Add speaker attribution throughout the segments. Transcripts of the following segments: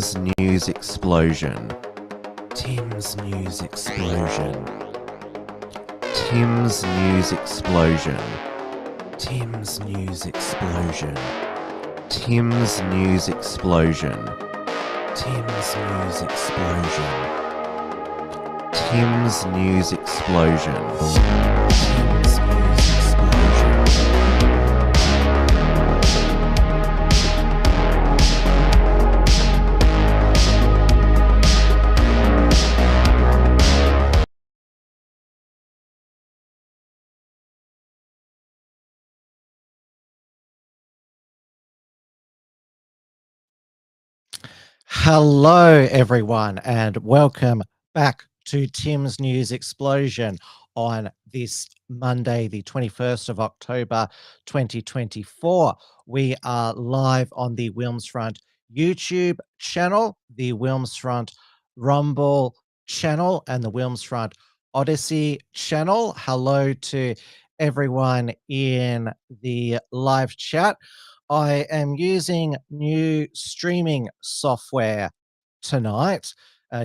Speaker 1: Tim's News Explosion. Tim's News Explosion. Tim's News Explosion. Tim's News Explosion. Tim's News Explosion. Tim's News Explosion. Tim's News Explosion. Tim's News Explosion.
Speaker 2: Hello, everyone, and welcome back to Tim's News Explosion on this Monday, the 21st of October, 2024. We are live on the Wilms Front YouTube channel, the Wilms Front Rumble channel, and the Wilms Front Odyssey channel. Hello to everyone in the live chat. I am using new streaming software tonight.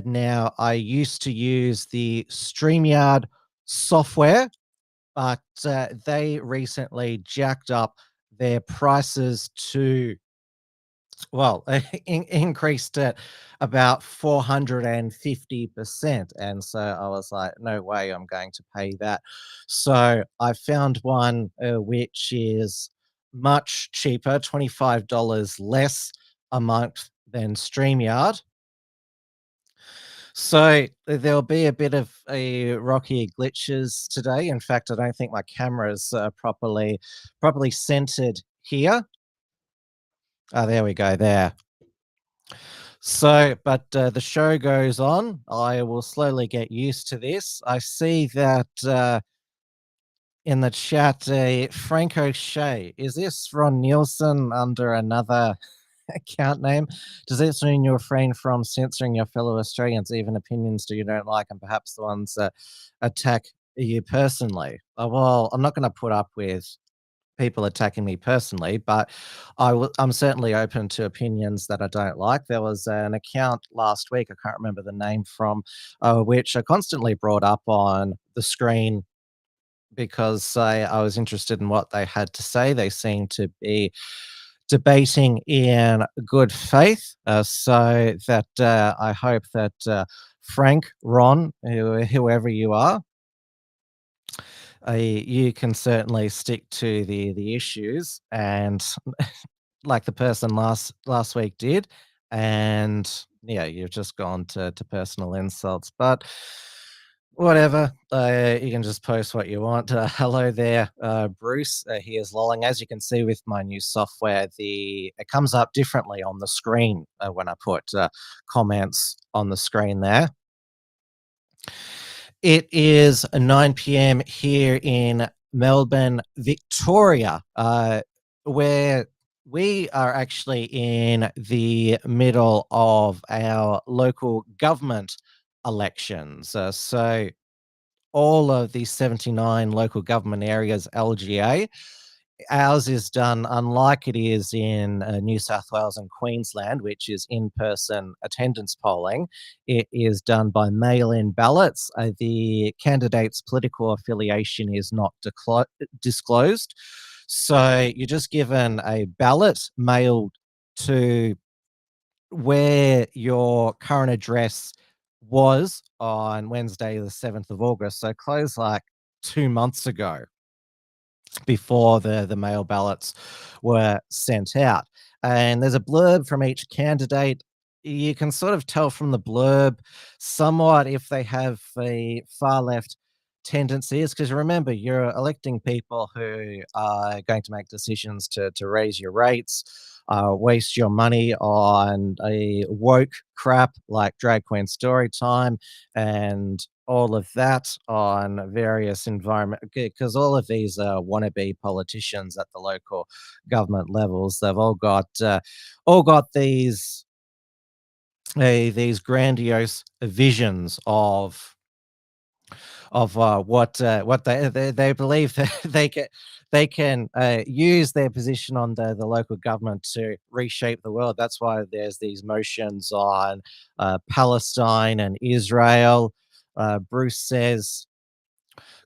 Speaker 2: Now, I used to use the StreamYard software, but they recently jacked up their prices to, well, increased it about 450%. And so I was like, no way I'm going to pay that. So I found one which is much cheaper, $25 less a month than StreamYard. So there'll be a bit of a rocky glitches today. In fact, I don't think my camera's properly centered here. Oh, there we go, there. So, but the show goes on. I will slowly get used to this. I see that in the chat, Frank O'Shea, is this Ron Nielsen under another account name? Does this mean you refrain from censoring your fellow Australians, even opinions you don't like, and perhaps the ones that attack you personally? Well, I'm not going to put up with people attacking me personally, but I'm certainly open to opinions that I don't like. There was an account last week, I can't remember the name from, which I constantly brought up on the screen because I was interested in what they had to say. They seemed to be debating in good faith, so that I hope that Frank, Ron, whoever you are, you can certainly stick to the issues, and like the person last week did, and yeah, you've just gone to personal insults, but whatever. You can just post what you want. Hello there, Bruce. He is lolling. As you can see with my new software, it comes up differently on the screen when I put comments on the screen there. It is 9 p.m. here in Melbourne, Victoria, where we are actually in the middle of our local government elections. So all of the 79 local government areas, LGA, ours is done unlike it is in New South Wales and Queensland, which is in-person attendance polling. It is done by mail-in ballots. The candidate's political affiliation is not disclosed. So you're just given a ballot mailed to where your current address was on Wednesday, the 7th of August. So closed like 2 months ago, before the mail ballots were sent out. And there's a blurb from each candidate. You can sort of tell from the blurb somewhat if they have a far left tendencies, because remember, you're electing people who are going to make decisions to raise your rates, waste your money on a woke crap like Drag Queen Story Time and all of that on various environment, because all of these wannabe politicians at the local government levels, they've all got these grandiose visions of what they believe that they can use their position on the local government to reshape the world. That's why there's these motions on Palestine and Israel. Bruce says,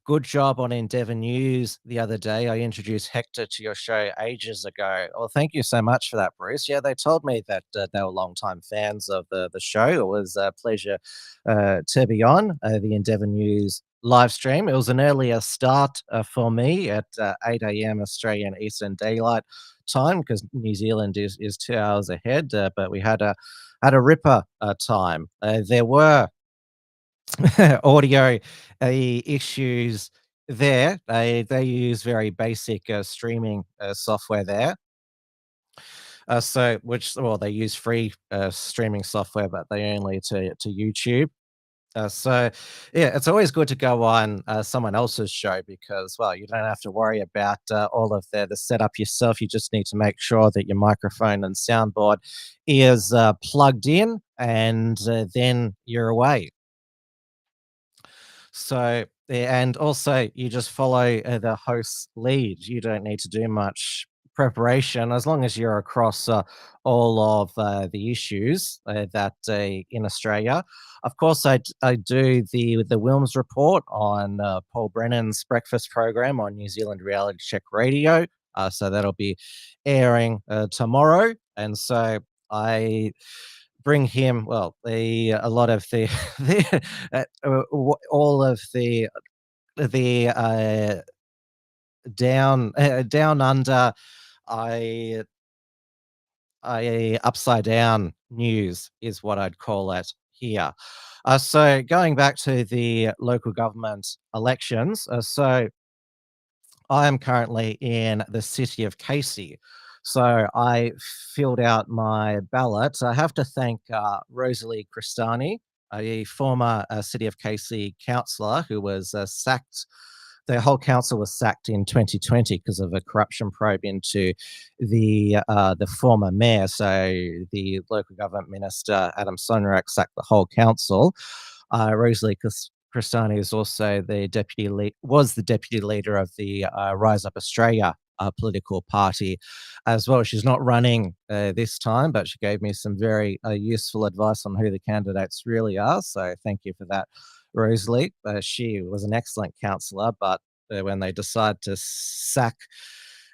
Speaker 2: good job on Endeavour News the other day. I introduced Hector to your show ages ago. Well, thank you so much for that, Bruce. Yeah, they told me that they were longtime fans of the show. It was a pleasure to be on the Endeavour News live stream. It was an earlier start for me at 8 a.m. Australian Eastern Daylight Time because New Zealand is 2 hours ahead, but we had a ripper time. There were audio issues there. They use very basic streaming software there. They use free streaming software, but they only to YouTube. Yeah, it's always good to go on someone else's show because, well, you don't have to worry about all of the setup yourself. You just need to make sure that your microphone and soundboard is plugged in, and then you're away. So, and also you just follow the host's lead. You don't need to do much preparation as long as you're across all of the issues that in Australia. Of course, I do the Wilms report on Paul Brennan's breakfast program on New Zealand Reality Check Radio. So that'll be airing tomorrow, and so I bring him a lot of the all of the down under I upside down news is what I'd call it here. So going back to the local government elections, so I am currently in the city of Casey. So I filled out my ballot. I have to thank Rosalie Cristani, a former City of Casey councillor who was sacked. The whole council was sacked in 2020 because of a corruption probe into the former mayor. So the local government minister, Adam Sonrak, sacked the whole council. Rosalie Cristani is also the deputy leader of the Rise Up Australia political party as well. She's not running this time, but she gave me some very useful advice on who the candidates really are. So thank you for that, Rosalie. She was an excellent councillor, but when they decide to sack,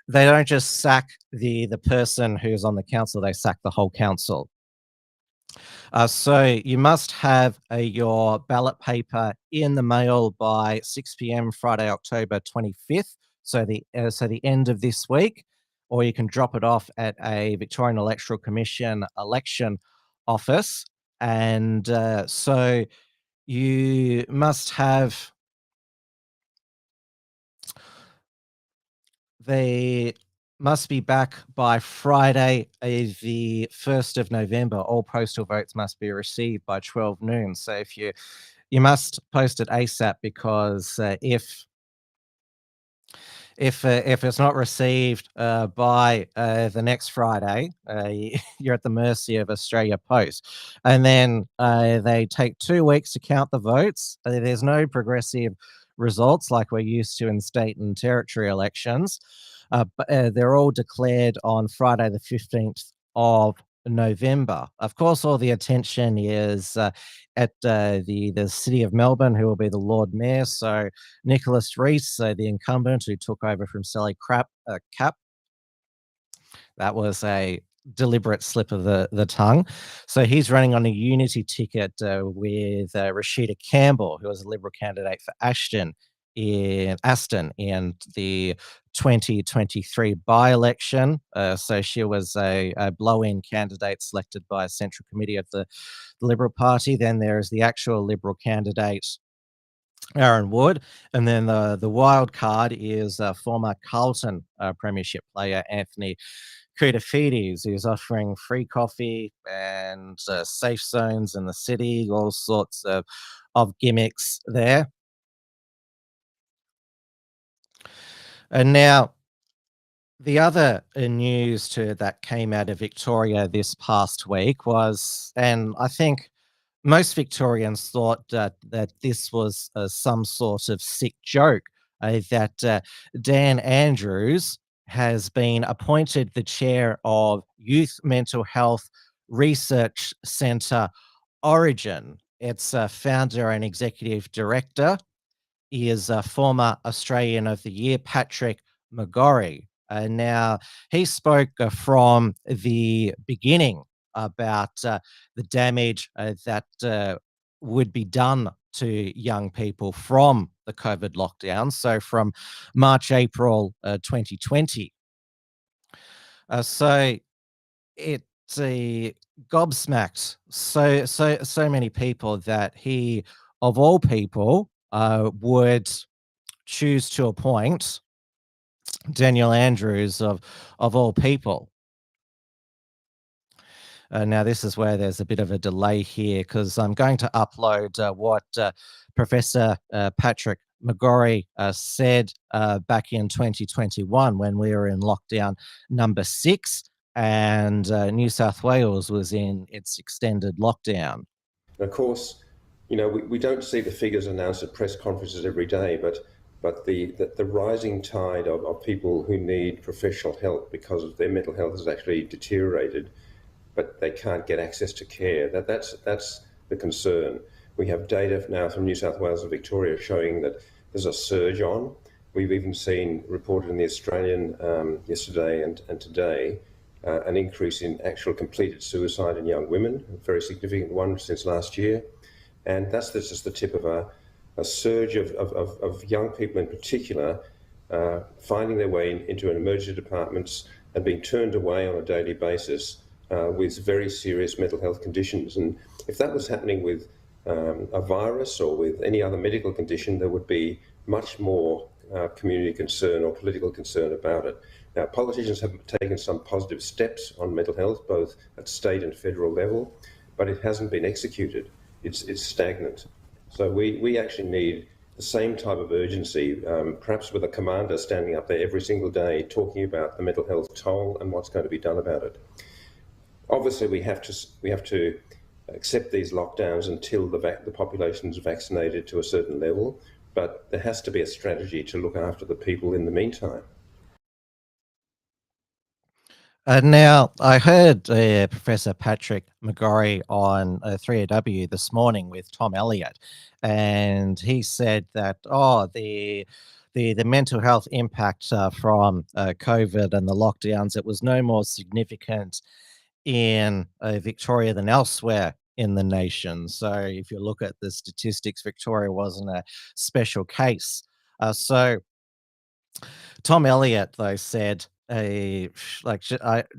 Speaker 2: they don't just sack the person who's on the council, they sack the whole council. So you must have your ballot paper in the mail by 6 p.m. Friday, October 25th. So the end of this week, or you can drop it off at a Victorian Electoral Commission election office. And so you must have They must be back by Friday, the 1st of November. All postal votes must be received by 12 noon. So if you must post it ASAP because if it's not received by the next Friday, you're at the mercy of Australia Post. And then they take 2 weeks to count the votes. There's no progressive results like we're used to in state and territory elections. But they're all declared on Friday, the 15th of November. Of course, all the attention is at the City of Melbourne, who will be the Lord Mayor. So Nicholas Rees, the incumbent who took over from Sally Capp, that was a deliberate slip of the tongue. So he's running on a unity ticket with Rashida Campbell, who was a Liberal candidate for Aston in the 2023 by-election. So she was a blow-in candidate selected by a central committee of the Liberal Party. Then there is the actual Liberal candidate, Aaron Wood, and then the wild card is former Carlton premiership player Anthony Koutafidis, who's offering free coffee and safe zones in the city, all sorts of gimmicks there. And now, the other news that came out of Victoria this past week was, and I think most Victorians thought that this was some sort of sick joke, that Dan Andrews has been appointed the chair of Youth Mental Health Research Centre Origin. Its founder and executive director is former Australian of the Year, Patrick McGorry. Now, he spoke from the beginning about the damage that would be done to young people from the COVID lockdown. So from March, April 2020. So it gobsmacked so many people that he, of all people, would choose to appoint Daniel Andrews of all people. Now, this is where there's a bit of a delay here because I'm going to upload what Professor Patrick McGorry said back in 2021 when we were in lockdown number 6 and New South Wales was in its extended lockdown.
Speaker 3: And of course, we don't see the figures announced at press conferences every day, but the rising tide of people who need professional help because of their mental health has actually deteriorated, but they can't get access to care. That's the concern. We have data now from New South Wales and Victoria showing that there's a surge on. We've even seen reported in the Australian yesterday and today an increase in actual completed suicide in young women, a very significant one since last year. And that's just the tip of a surge of young people in particular finding their way into emergency departments and being turned away on a daily basis with very serious mental health conditions. And if that was happening with a virus or with any other medical condition, there would be much more community concern or political concern about it. Now, politicians have taken some positive steps on mental health, both at state and federal level, but it hasn't been executed. It's stagnant. So we actually need the same type of urgency, perhaps with a commander standing up there every single day talking about the mental health toll and what's going to be done about it. Obviously, we have to accept these lockdowns until the population is vaccinated to a certain level, but there has to be a strategy to look after the people in the meantime.
Speaker 2: Now, I heard Professor Patrick McGorry on 3AW this morning with Tom Elliott, and he said that, the mental health impact from COVID and the lockdowns, it was no more significant in Victoria than elsewhere in the nation. So if you look at the statistics, Victoria wasn't a special case. So Tom Elliott, though, said, I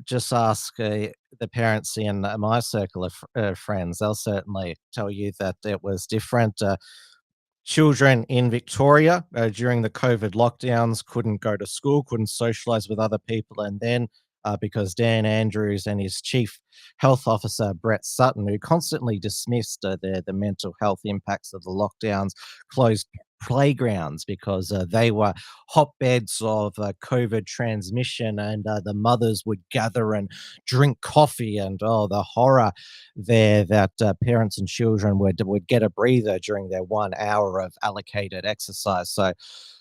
Speaker 2: just ask the parents in my circle of friends. They'll certainly tell you that it was different. Children in Victoria during the COVID lockdowns couldn't go to school, couldn't socialize with other people. And then because Dan Andrews and his chief health officer, Brett Sutton, who constantly dismissed the mental health impacts of the lockdowns, closed playgrounds because they were hotbeds of COVID transmission, and the mothers would gather and drink coffee, and the horror there that parents and children would get a breather during their 1 hour of allocated exercise. So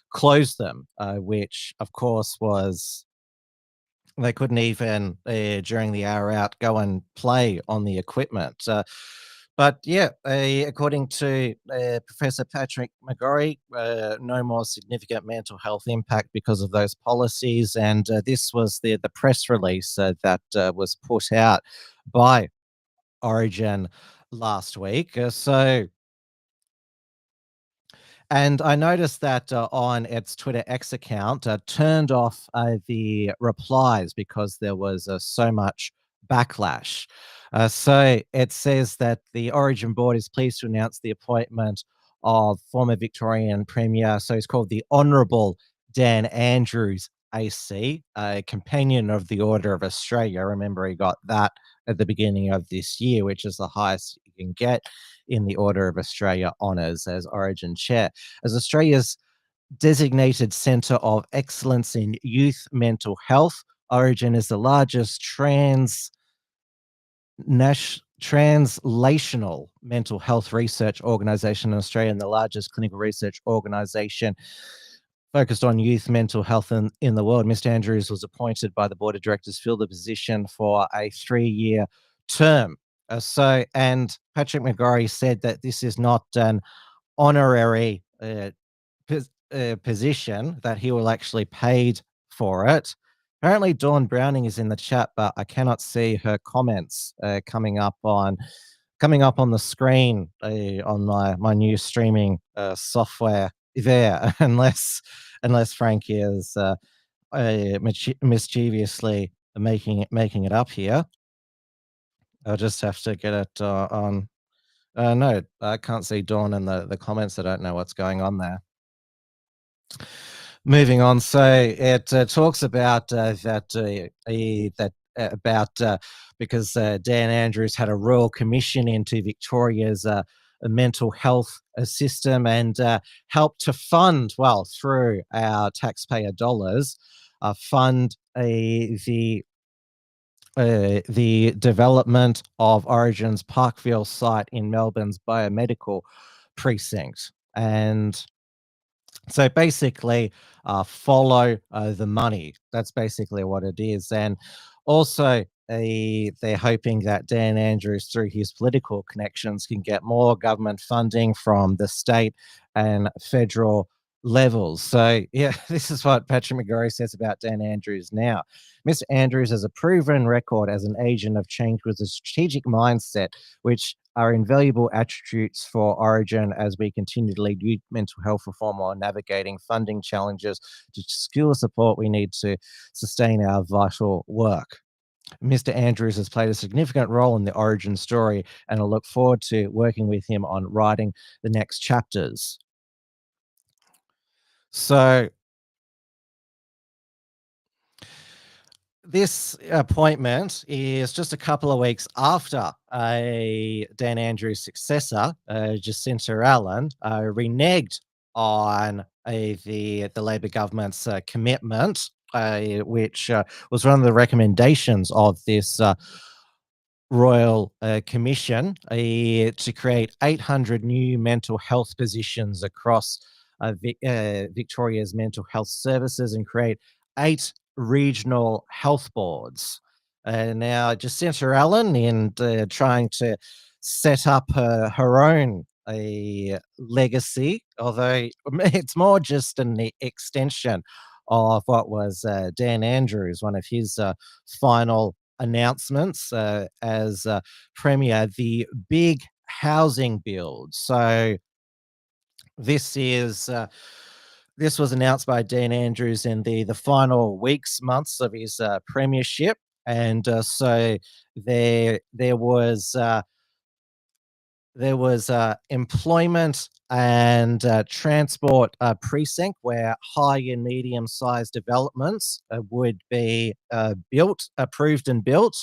Speaker 2: closed them, which of course was they couldn't even during the hour out go and play on the equipment. But yeah, according to Professor Patrick McGorry, no more significant mental health impact because of those policies. And this was the press release that was put out by Origin last week. And I noticed that on its Twitter X account, turned off the replies because there was so much backlash. So it says that the Origin board is pleased to announce the appointment of former Victorian Premier, so he's called the Honourable Dan Andrews AC, a Companion of the Order of Australia. Remember, he got that at the beginning of this year, which is the highest you can get in the Order of Australia honours as Origin Chair. As Australia's designated centre of excellence in youth mental health, Origin is the largest translational mental health research organisation in Australia and the largest clinical research organisation focused on youth mental health in the world. Mr. Andrews was appointed by the board of directors, filled the position for a 3-year term. And Patrick McGorry said that this is not an honorary position, that he will actually paid for it. Apparently, Dawn Browning is in the chat, but I cannot see her comments coming up on the screen on my new streaming software there, unless Frank is mischievously making it up here. I'll just have to get it on. No, I can't see Dawn in the comments. I don't know what's going on there. Moving on, so it talks about because Dan Andrews had a royal commission into Victoria's mental health system and helped to fund, well, through our taxpayer dollars, fund the development of Origin's Parkville site in Melbourne's biomedical precinct. And so basically, follow the money. That's basically what it is. And also, they're hoping that Dan Andrews, through his political connections, can get more government funding from the state and federal levels. So, yeah, this is what Patrick McGorry says about Dan Andrews now. Mr. Andrews has a proven record as an agent of change with a strategic mindset, which are invaluable attributes for Origin as we continue to lead youth mental health reform while navigating funding challenges to secure the support we need to sustain our vital work. Mr. Andrews has played a significant role in the Origin story, and I look forward to working with him on writing the next chapters. So this appointment is just a couple of weeks after Dan Andrews' successor, Jacinta Allen, reneged on the Labor government's commitment, which was one of the recommendations of this Royal Commission to create 800 new mental health positions across Victoria's mental health services and create 8 regional health boards. Now, Jacinta Allen, in trying to set up her own legacy, although it's more just an extension of what was Dan Andrews, one of his final announcements as Premier, the big housing build. So this was announced by Dan Andrews in the final months of his premiership, and so there was employment and transport precinct where high and medium-sized developments would be approved and built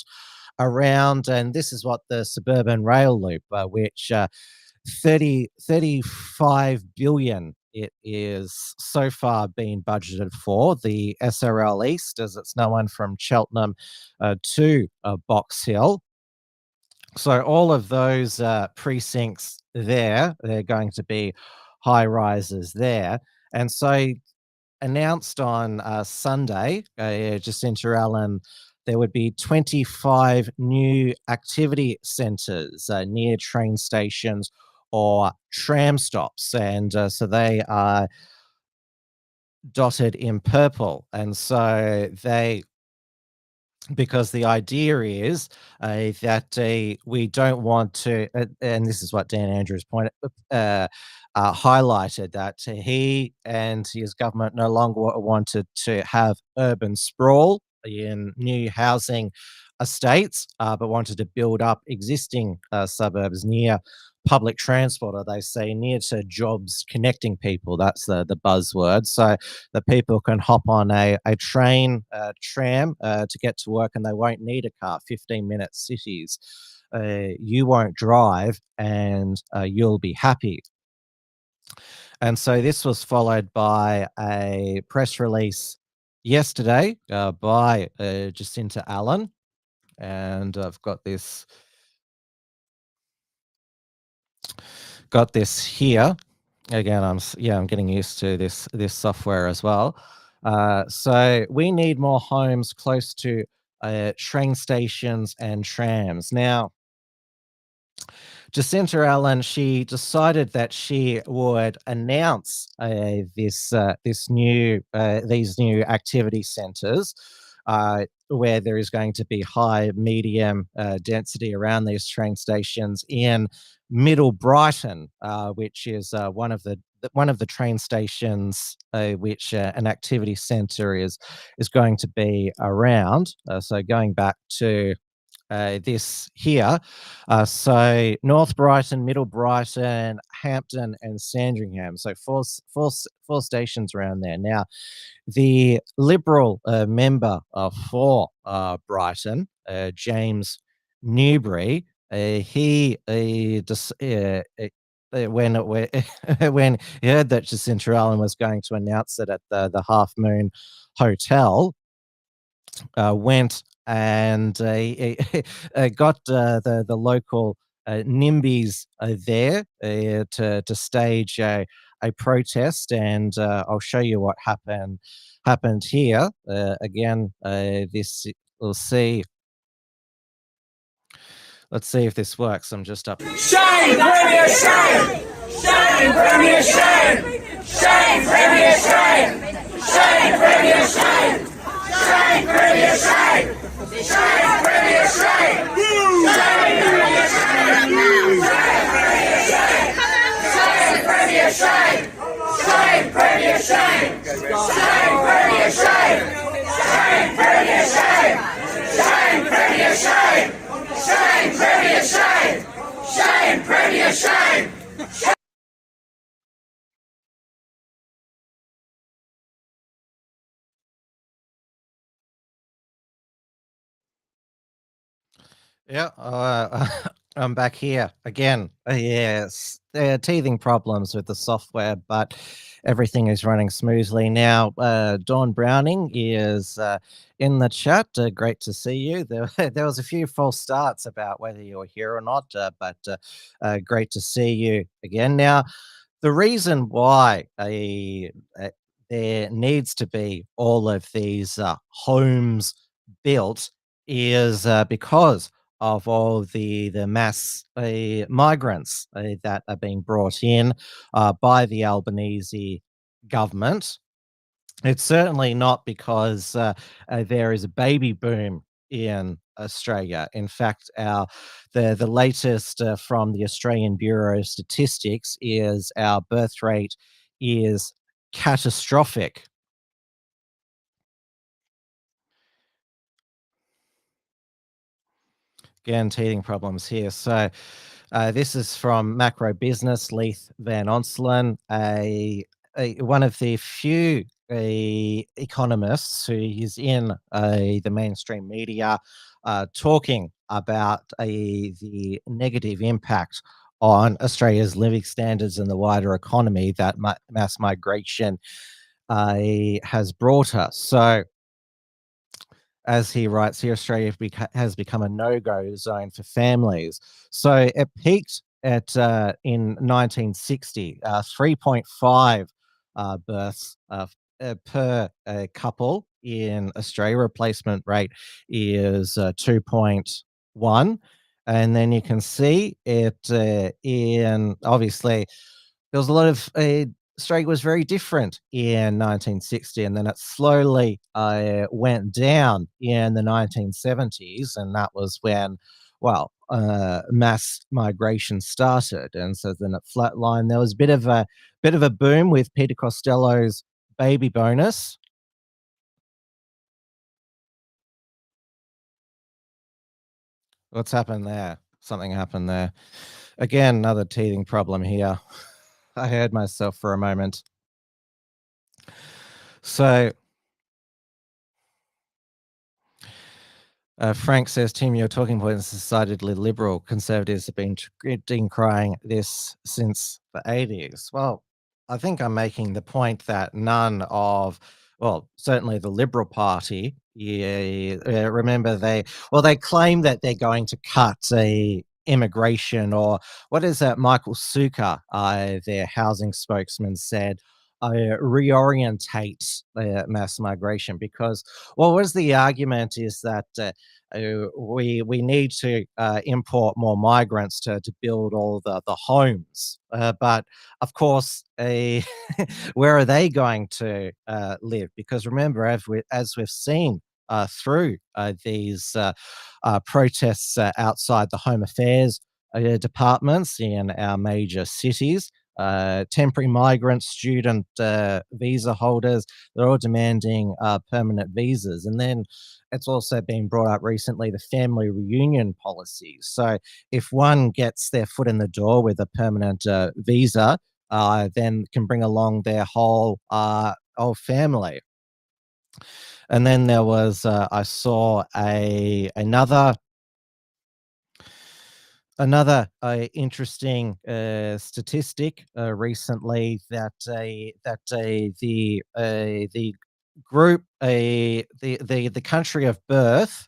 Speaker 2: around, and this is what the suburban rail loop, which 35 billion it is so far been budgeted for. The SRL East, as it's known, from Cheltenham to Box Hill. So all of those precincts there, they're going to be high rises there. And so announced on Sunday, Jacinta Allen, there would be 25 new activity centres near train stations or tram stops. And so they are dotted in purple. And so because the idea is that we don't want to, and this is what Dan Andrews highlighted, that he and his government no longer wanted to have urban sprawl in new housing estates, but wanted to build up existing suburbs near public transport, or they say near to jobs, connecting people. That's the buzzword. So that people can hop on a train, tram to get to work, and they won't need a car. 15-minute cities. You won't drive, and you'll be happy. And so this was followed by a press release yesterday by Jacinta Allen, and I've got this here. Again, I'm getting used to this software as well. So we need more homes close to train stations and trams. Now, Jacinta Allen, she decided that she would announce these new activity centres where there is going to be high, medium density around these train stations in Middle Brighton, which is one of the train stations which an activity centre is going to be around. So going back to this here. So North Brighton, Middle Brighton, Hampton, and Sandringham. So four stations around there. Now, the Liberal member for Brighton, James Newbury, he when when he heard that Jacinta Allen was going to announce it at the Half Moon Hotel, went and got the local NIMBYs there to stage a protest, and I'll show you what happened here. Again, this we'll see. Let's see if this works. I'm just up.
Speaker 4: Shame, Premier, shame! Shame, Premier, shame! Shame, Premier, shame! Shame, Premier, shame! Shame, Premier, shame! Shame, Premier, shame! Shame, Premier, shame! Shame, Premier, shame! Shame, Premier, shame! Shame, Premier, shame! Shame, Premier, shame! Shame, Premier, shame! Shame, Premier, shame! Shame, Premier, shame!
Speaker 2: Yeah, I'm back here again. Yes, there are teething problems with the software, but everything is running smoothly now. Dawn Browning is in the chat. Great to see you. There was a few false starts about whether you were here or not, but great to see you again. Now, the reason why there needs to be all of these homes built is because of all the mass migrants that are being brought in by the Albanese government. It's certainly not because there is a baby boom in Australia. In fact, the latest from the Australian Bureau of Statistics is our birth rate is catastrophic. Again, teething problems here. So this is from Macro Business, Leith Van Onselen, one of the few economists who is in the mainstream media talking about the negative impact on Australia's living standards and the wider economy that mass migration has brought us. So, as he writes here, Australia has become a no-go zone for families. So it peaked at in 1960, 3.5 births per couple in Australia. Replacement rate is 2.1, and then you can see it in obviously there was a lot of Australia was very different in 1960, and then it slowly went down in the 1970s, and that was when, well, mass migration started, and so then it flatlined. There was a bit of a boom with Peter Costello's baby bonus. What's happened there? Something happened there. Again, another teething problem here. I heard myself for a moment. So Frank says, Tim, your talking point is decidedly liberal. Conservatives have been decrying this since the 80s. Well, I think I'm making the point that none of, well, certainly the Liberal Party, remember they claim that they're going to cut immigration, or what is that? Michael Suka, their housing spokesman, said, reorientate mass migration, because, well, what is the argument is that we need to import more migrants to build all the homes, but of course, where are they going to live? Because remember, as we've seen through these protests outside the Home Affairs departments in our major cities, temporary migrants, student visa holders, they're all demanding permanent visas. And then it's also been brought up recently, the family reunion policies. So if one gets their foot in the door with a permanent visa, then can bring along their whole family. And then there was, I saw another interesting statistic recently, that the group, the country of birth,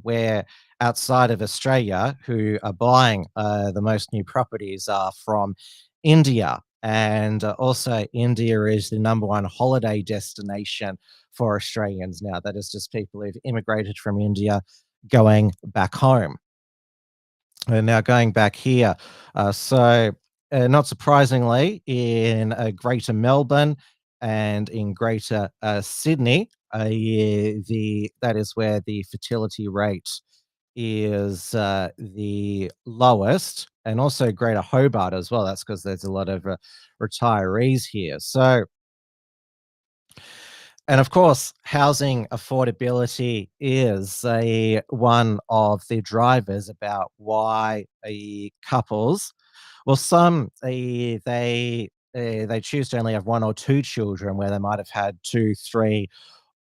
Speaker 2: where outside of Australia, who are buying the most new properties are from India. And also, India is the #1 holiday destination for Australians now. That is just people who've immigrated from India going back home. And now going back here, not surprisingly, in Greater Melbourne and in Greater Sydney, that is where the fertility rate is the lowest, and also Greater Hobart as well. That's because there's a lot of retirees here. So, and of course, housing affordability is one of the drivers about why couples, well, some they choose to only have 1 or 2 children, where they might have had 2, 3,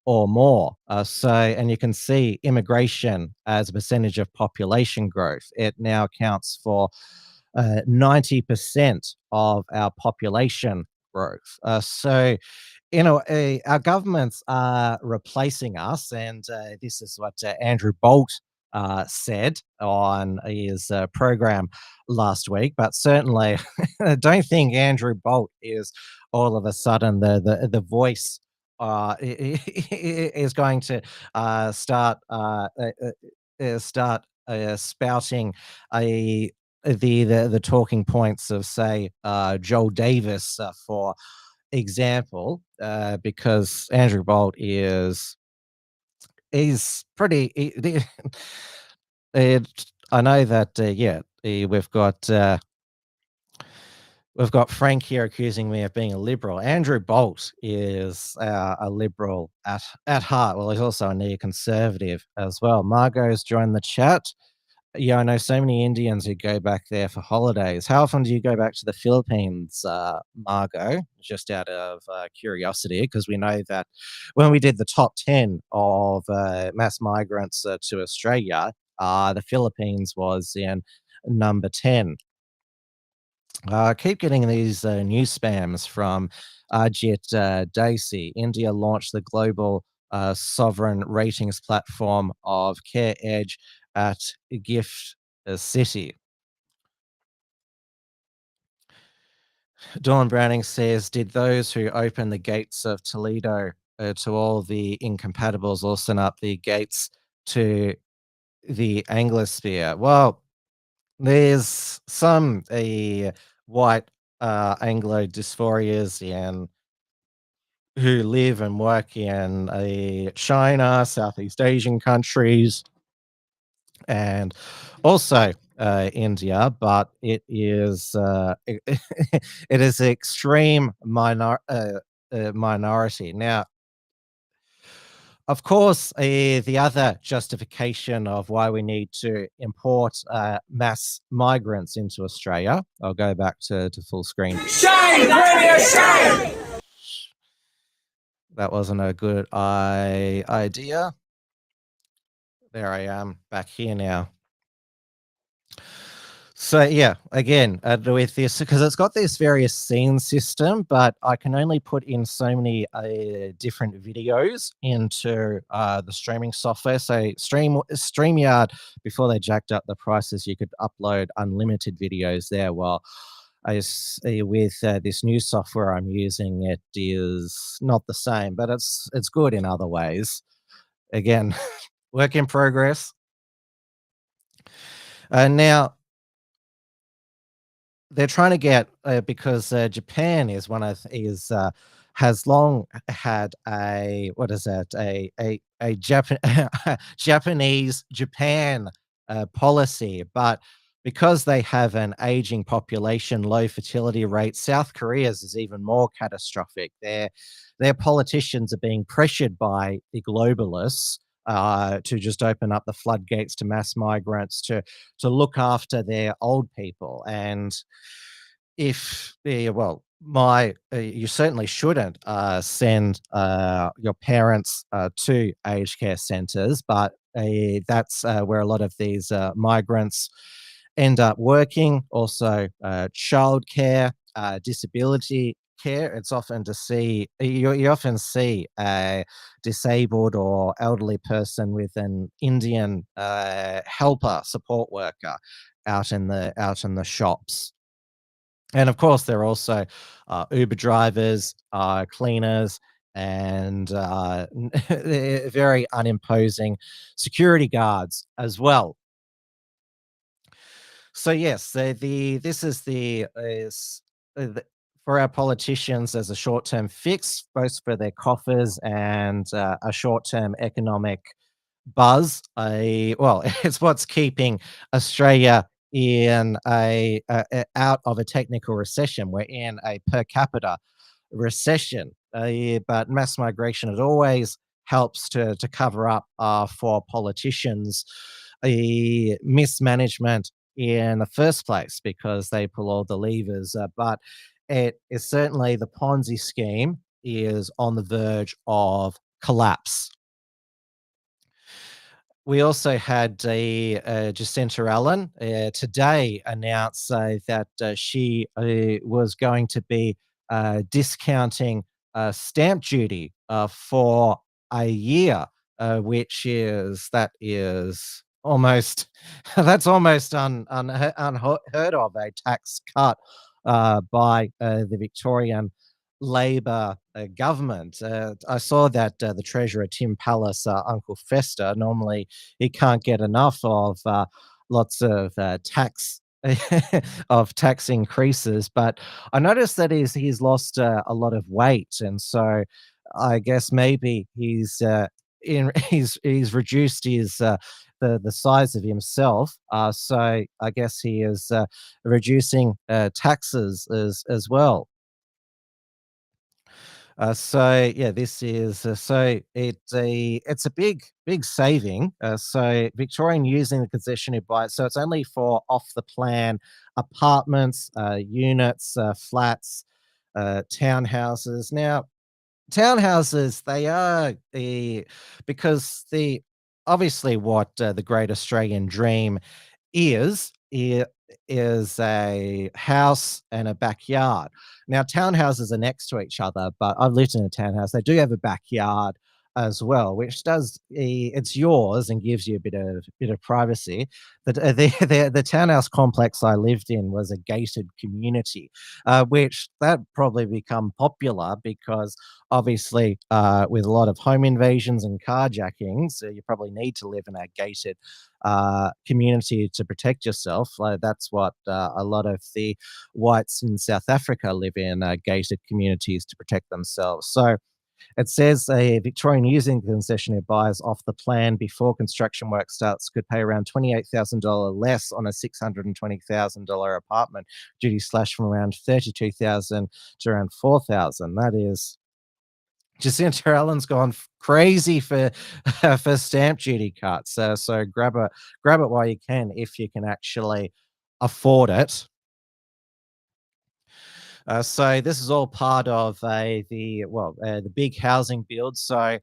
Speaker 2: or more. And you can see immigration as a percentage of population growth. It now accounts for 90% of our population growth. Our governments are replacing us, and this is what Andrew Bolt said on his program last week. But certainly, I don't think Andrew Bolt is all of a sudden the voice is going to start spouting the talking points of, say, Joel Davis, for example, because Andrew Bolt is pretty. I know that we've got Frank here accusing me of being a liberal. Andrew Bolt is a liberal at heart. Well, he's also a neoconservative as well. Margot's joined the chat. Yeah, I know so many Indians who go back there for holidays. How often do you go back to the Philippines, Margot? Just out of curiosity, because we know that when we did the top 10 of mass migrants to Australia, the Philippines was in number 10. Keep getting these news spams from Arjit Dacey. India launched the global sovereign ratings platform of Care Edge at Gift City. Dawn Browning says, did those who opened the gates of Toledo to all the incompatibles also open up the gates to the Anglosphere? Well, there's some white Anglo dysphorias who live and work in China, Southeast Asian countries, and also India, but it is it is an extreme minority. Now, of course, the other justification of why we need to import mass migrants into Australia, I'll go back to full screen.
Speaker 4: Shame, Premier, shame!
Speaker 2: That wasn't a good idea. There I am, back here now. So yeah, again, with this, because it's got this various scene system, but I can only put in so many different videos into the streaming software. So StreamYard, before they jacked up the prices, you could upload unlimited videos there. Well, with this new software I'm using, it is not the same, but it's good in other ways. Again, work in progress. Now, they're trying to get because Japan is one of has long had a what is that a Japanese Japan policy, but because they have an aging population, low fertility rate, South Korea's is even more catastrophic. Their politicians are being pressured by the globalists to just open up the floodgates to mass migrants to look after their old people. And if well, you certainly shouldn't send your parents to aged care centres, but that's where a lot of these migrants end up working. Also, childcare, disability care. It's often to see you often see a disabled or elderly person with an Indian helper, support worker, out in the shops. And of course, there are also Uber drivers, cleaners, and very unimposing security guards as well. So yes, this is for our politicians as a short-term fix, both for their coffers and a short-term economic buzz. Well, it's what's keeping Australia in out of a technical recession. We're in a per capita recession, but mass migration, it always helps to cover up for politicians mismanagement in the first place, because they pull all the levers. But it is certainly, the Ponzi scheme is on the verge of collapse. We also had Jacinta Allen today announce that she was going to be discounting stamp duty for a year, which is almost that's almost unheard of, a tax cut by the Victorian Labor government. I saw that the Treasurer, Tim Pallas, Uncle Fester, normally he can't get enough of lots of tax of tax increases, but I noticed that he's lost a lot of weight, and so I guess maybe he's reduced his the size of himself. So I guess he is reducing taxes as well. So yeah, this is so it's a big saving. So Victorian using the concessionary buy, so it's only for off the plan apartments, units, flats, townhouses. Now, townhouses, they are because obviously what the Great Australian Dream is a house and a backyard. Now, townhouses are next to each other, but I've lived in a townhouse. They do have a backyard as well, which does it's yours and gives you a bit of privacy. But the townhouse complex I lived in was a gated community, which that probably become popular because obviously with a lot of home invasions and carjackings, you probably need to live in a gated community to protect yourself. That's what a lot of the whites in South Africa live in, gated communities to protect themselves. So it says a Victorian using concessionary buyers off the plan before construction work starts could pay around $28,000 less on a $620,000 apartment, duty slash from around $32,000 to around $4,000. That is, Jacinta Allen's gone crazy for for stamp duty cuts. So grab it while you can, if you can actually afford it. So this is all part of the big housing build. So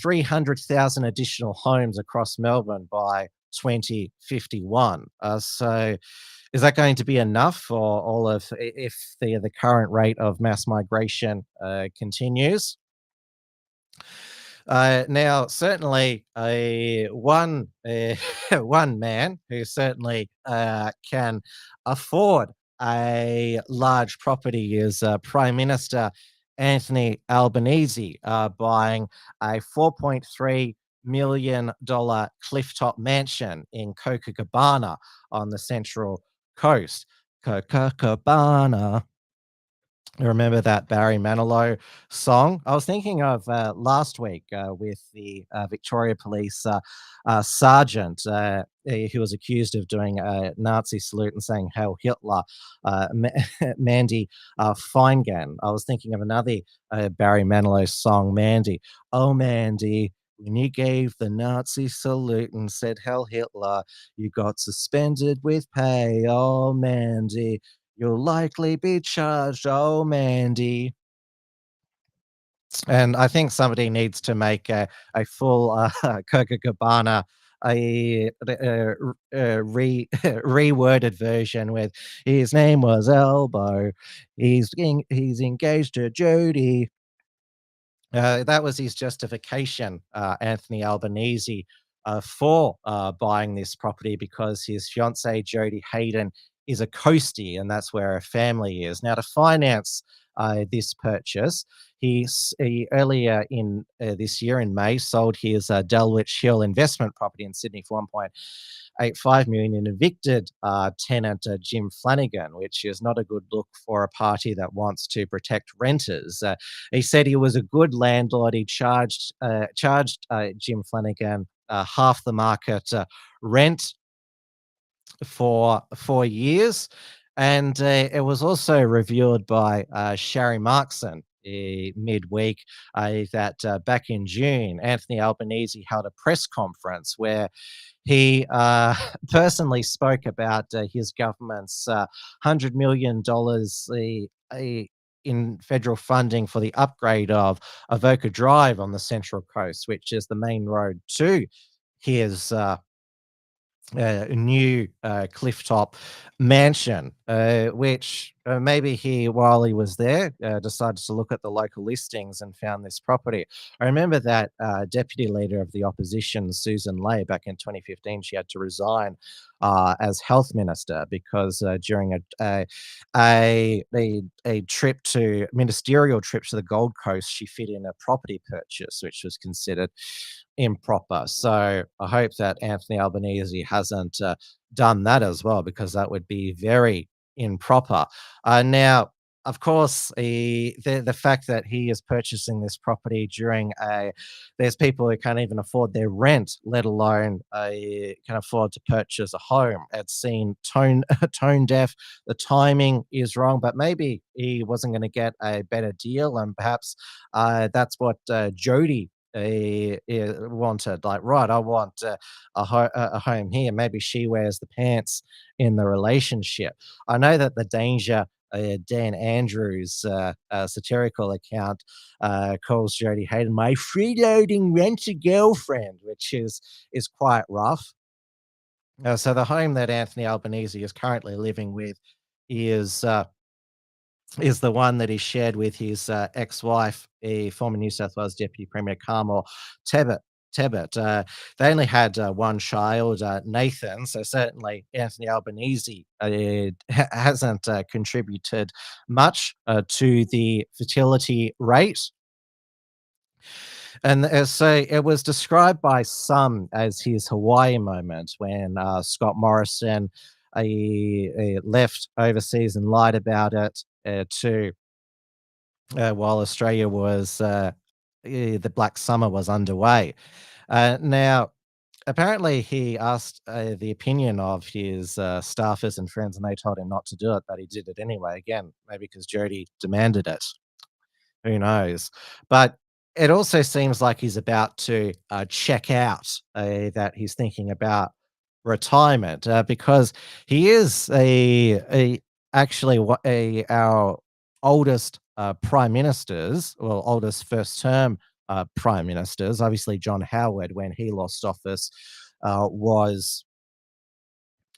Speaker 2: 300,000 additional homes across Melbourne by 2051. So Is that going to be enough for all of if the current rate of mass migration continues? Now, certainly, one man who certainly can afford a large property is Prime Minister Anthony Albanese, buying a $4.3 million clifftop mansion in Copacabana on the Central Coast. Copacabana. Remember that Barry Manilow song? I was thinking of last week with the Victoria Police sergeant who was accused of doing a Nazi salute and saying "Hail Hitler," Mandy Feingan. I was thinking of another Barry Manilow song, Mandy. Oh, Mandy, when you gave the Nazi salute and said "Hail Hitler," you got suspended with pay. Oh, Mandy. You'll likely be charged, oh, Mandy. And I think somebody needs to make a full Copacabana reworded version with his name was Albo. He's engaged to Jody. That was his justification, Anthony Albanese, for buying this property because his fiancée, Jodie Hayden, is a coastie, and that's where her family is. Now, to finance this purchase, he earlier in this year, in May, sold his Dulwich Hill investment property in Sydney for 1.85 million and evicted tenant Jim Flanagan, which is not a good look for a party that wants to protect renters. He said he was a good landlord. He charged Jim Flanagan half the market rent for 4 years. And it was also revealed by Sharry Markson midweek that back in June, Anthony Albanese held a press conference where he personally spoke about his government's $100 million in federal funding for the upgrade of Avoca Drive on the Central Coast, which is the main road to his new clifftop mansion, which maybe he, while he was there, decided to look at the local listings and found this property. I remember that deputy leader of the opposition, Susan Ley, back in 2015, she had to resign as health minister because during a ministerial trip to the Gold Coast, she fit in a property purchase, which was considered improper. So I hope that Anthony Albanese hasn't done that as well, because that would be very improper. Now, of course, the fact that he is purchasing this property during there's people who can't even afford their rent, let alone can afford to purchase a home. It's seen tone deaf. The timing is wrong, but maybe he wasn't going to get a better deal, and perhaps that's what Jody wanted. Like, right, I want a home here. Maybe she wears the pants in the relationship. I know that the Danger Dan Andrews satirical account calls Jodie Hayden my freeloading rent-a-girlfriend, which is quite rough. So the home that Anthony Albanese is currently living with is the one that he shared with his ex-wife, a former New South Wales Deputy Premier Carmel Tebbit. They only had one child, Nathan, so certainly Anthony Albanese hasn't contributed much to the fertility rate. And so it was described by some as his Hawaii moment when Scott Morrison left overseas and lied about it while Australia was the Black Summer was underway. Now, apparently, he asked the opinion of his staffers and friends, and they told him not to do it, but he did it anyway. Again, maybe because Jodie demanded it. Who knows? But it also seems like he's about to check out, that he's thinking about retirement, because he is actually our oldest prime ministers, well, oldest first term prime ministers. Obviously, John Howard, when he lost office, was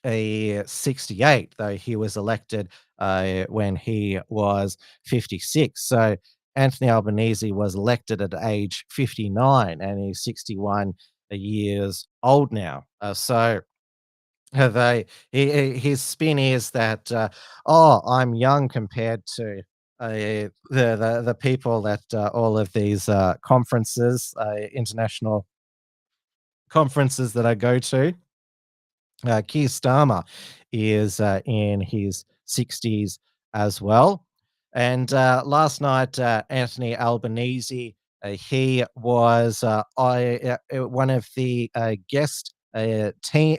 Speaker 2: a 68, though he was elected when he was 56. So Anthony Albanese was elected at age 59, and he's 61 years old now. His spin is that I'm young compared to the people that all of these conferences, international conferences that I go to. Keir Starmer is in his 60s as well. And last night, Anthony Albanese, he was one of the guest team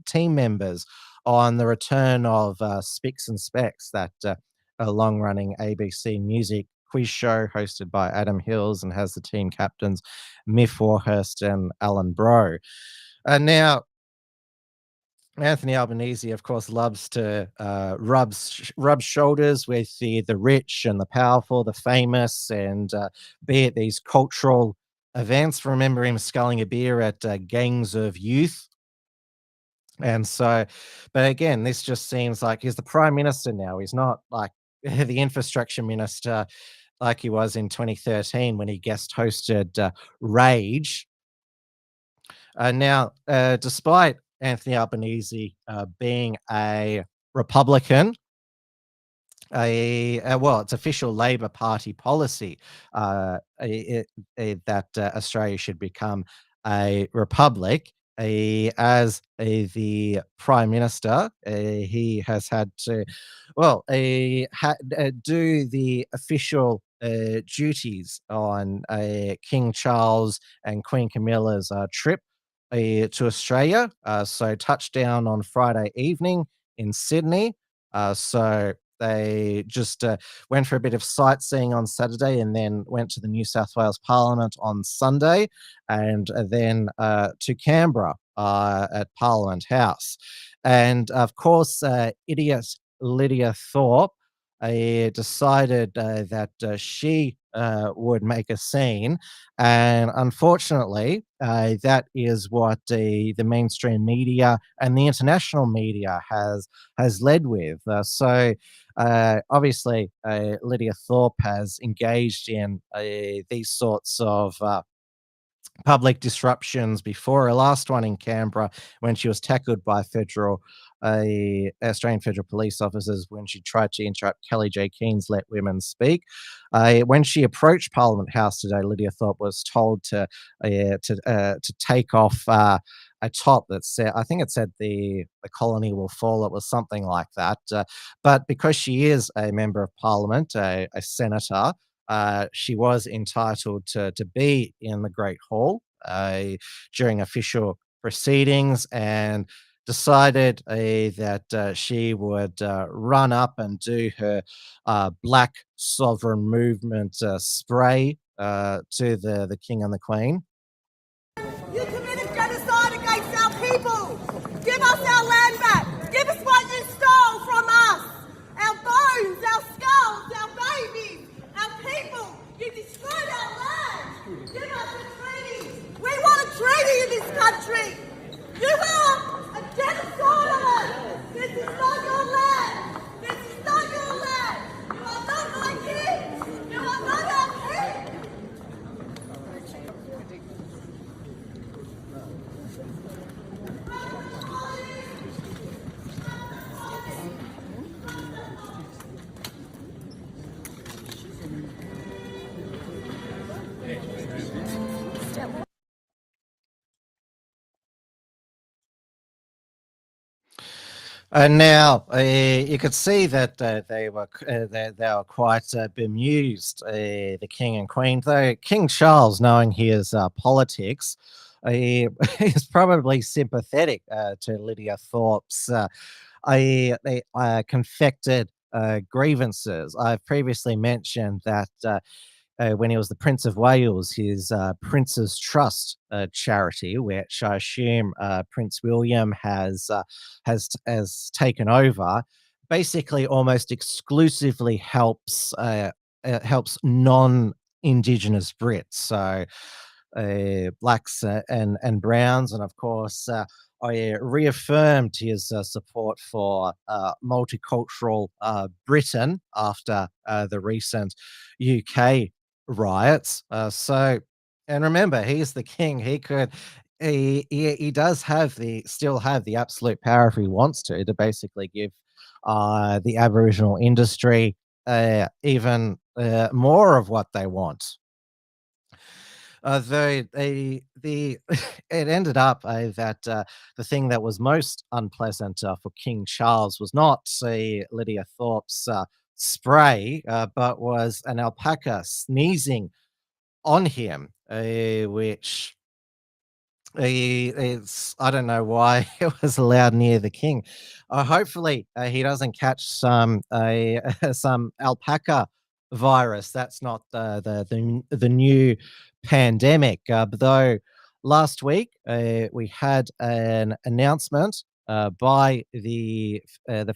Speaker 2: team members on the return of Spicks and Specs, that a long-running ABC music quiz show hosted by Adam Hills and has the team captains Miff Warhurst and Alan Bro. Now, Anthony Albanese, of course, loves to rub shoulders with the rich and the powerful, the famous, and be at these cultural events. Remember him sculling a beer at Gangs of Youth. And so, but again, this just seems like he's the prime minister now. He's not like the infrastructure minister like he was in 2013 when he guest hosted Rage. Now, despite Anthony Albanese being a Republican, it's official Labor Party policy that Australia should become a republic. As the Prime Minister, he has had to, do the official duties on King Charles and Queen Camilla's trip to Australia. So touchdown on Friday evening in Sydney. So they just went for a bit of sightseeing on Saturday and then went to the New South Wales Parliament on Sunday, and then to Canberra at Parliament House. And of course, idiot Lydia Thorpe decided that she would make a scene, and unfortunately, that is what the mainstream media and the international media has led with. Obviously, Lydia Thorpe has engaged in these sorts of public disruptions before. Her last one in Canberra, when she was tackled by Australian Federal Police officers when she tried to interrupt Kelly J. Keen's Let Women Speak. When she approached Parliament House today, Lydia Thorpe was told to take off a top that said, I think it said the colony will fall. It was something like that. But because she is a member of Parliament, a senator, she was entitled to be in the Great Hall during official proceedings, and decided that she would run up and do her Black Sovereign Movement spray to the King and the Queen.
Speaker 4: You committed genocide against our people. Give us our land back. Give us what you stole from us. Our bones, our skulls, our babies, our people. You destroyed our land. Give us a treaty. We want a treaty in this country. You are a genocide. This is not your land. This is not your land. You are not my kids. You are not our kids.
Speaker 2: And now you could see that they were quite bemused, the King and Queen. Though King Charles, knowing his politics, is probably sympathetic to Lydia Thorpe's confected grievances. I've previously mentioned that when he was the Prince of Wales, his Prince's Trust charity, which I assume Prince William has taken over, basically almost exclusively helps non-Indigenous Brits, so blacks and browns, and of course reaffirmed his support for multicultural Britain after the recent UK riots. And remember, he's the king. He does still have the absolute power if he wants to basically give the Aboriginal industry even more of what they want. The it ended up that the thing that was most unpleasant for King Charles was not Lydia Thorpe's spray, but was an alpaca sneezing on him, which I don't know why it was allowed near the king. Hopefully, he doesn't catch some alpaca virus. That's not the new pandemic. Though last week we had an announcement by the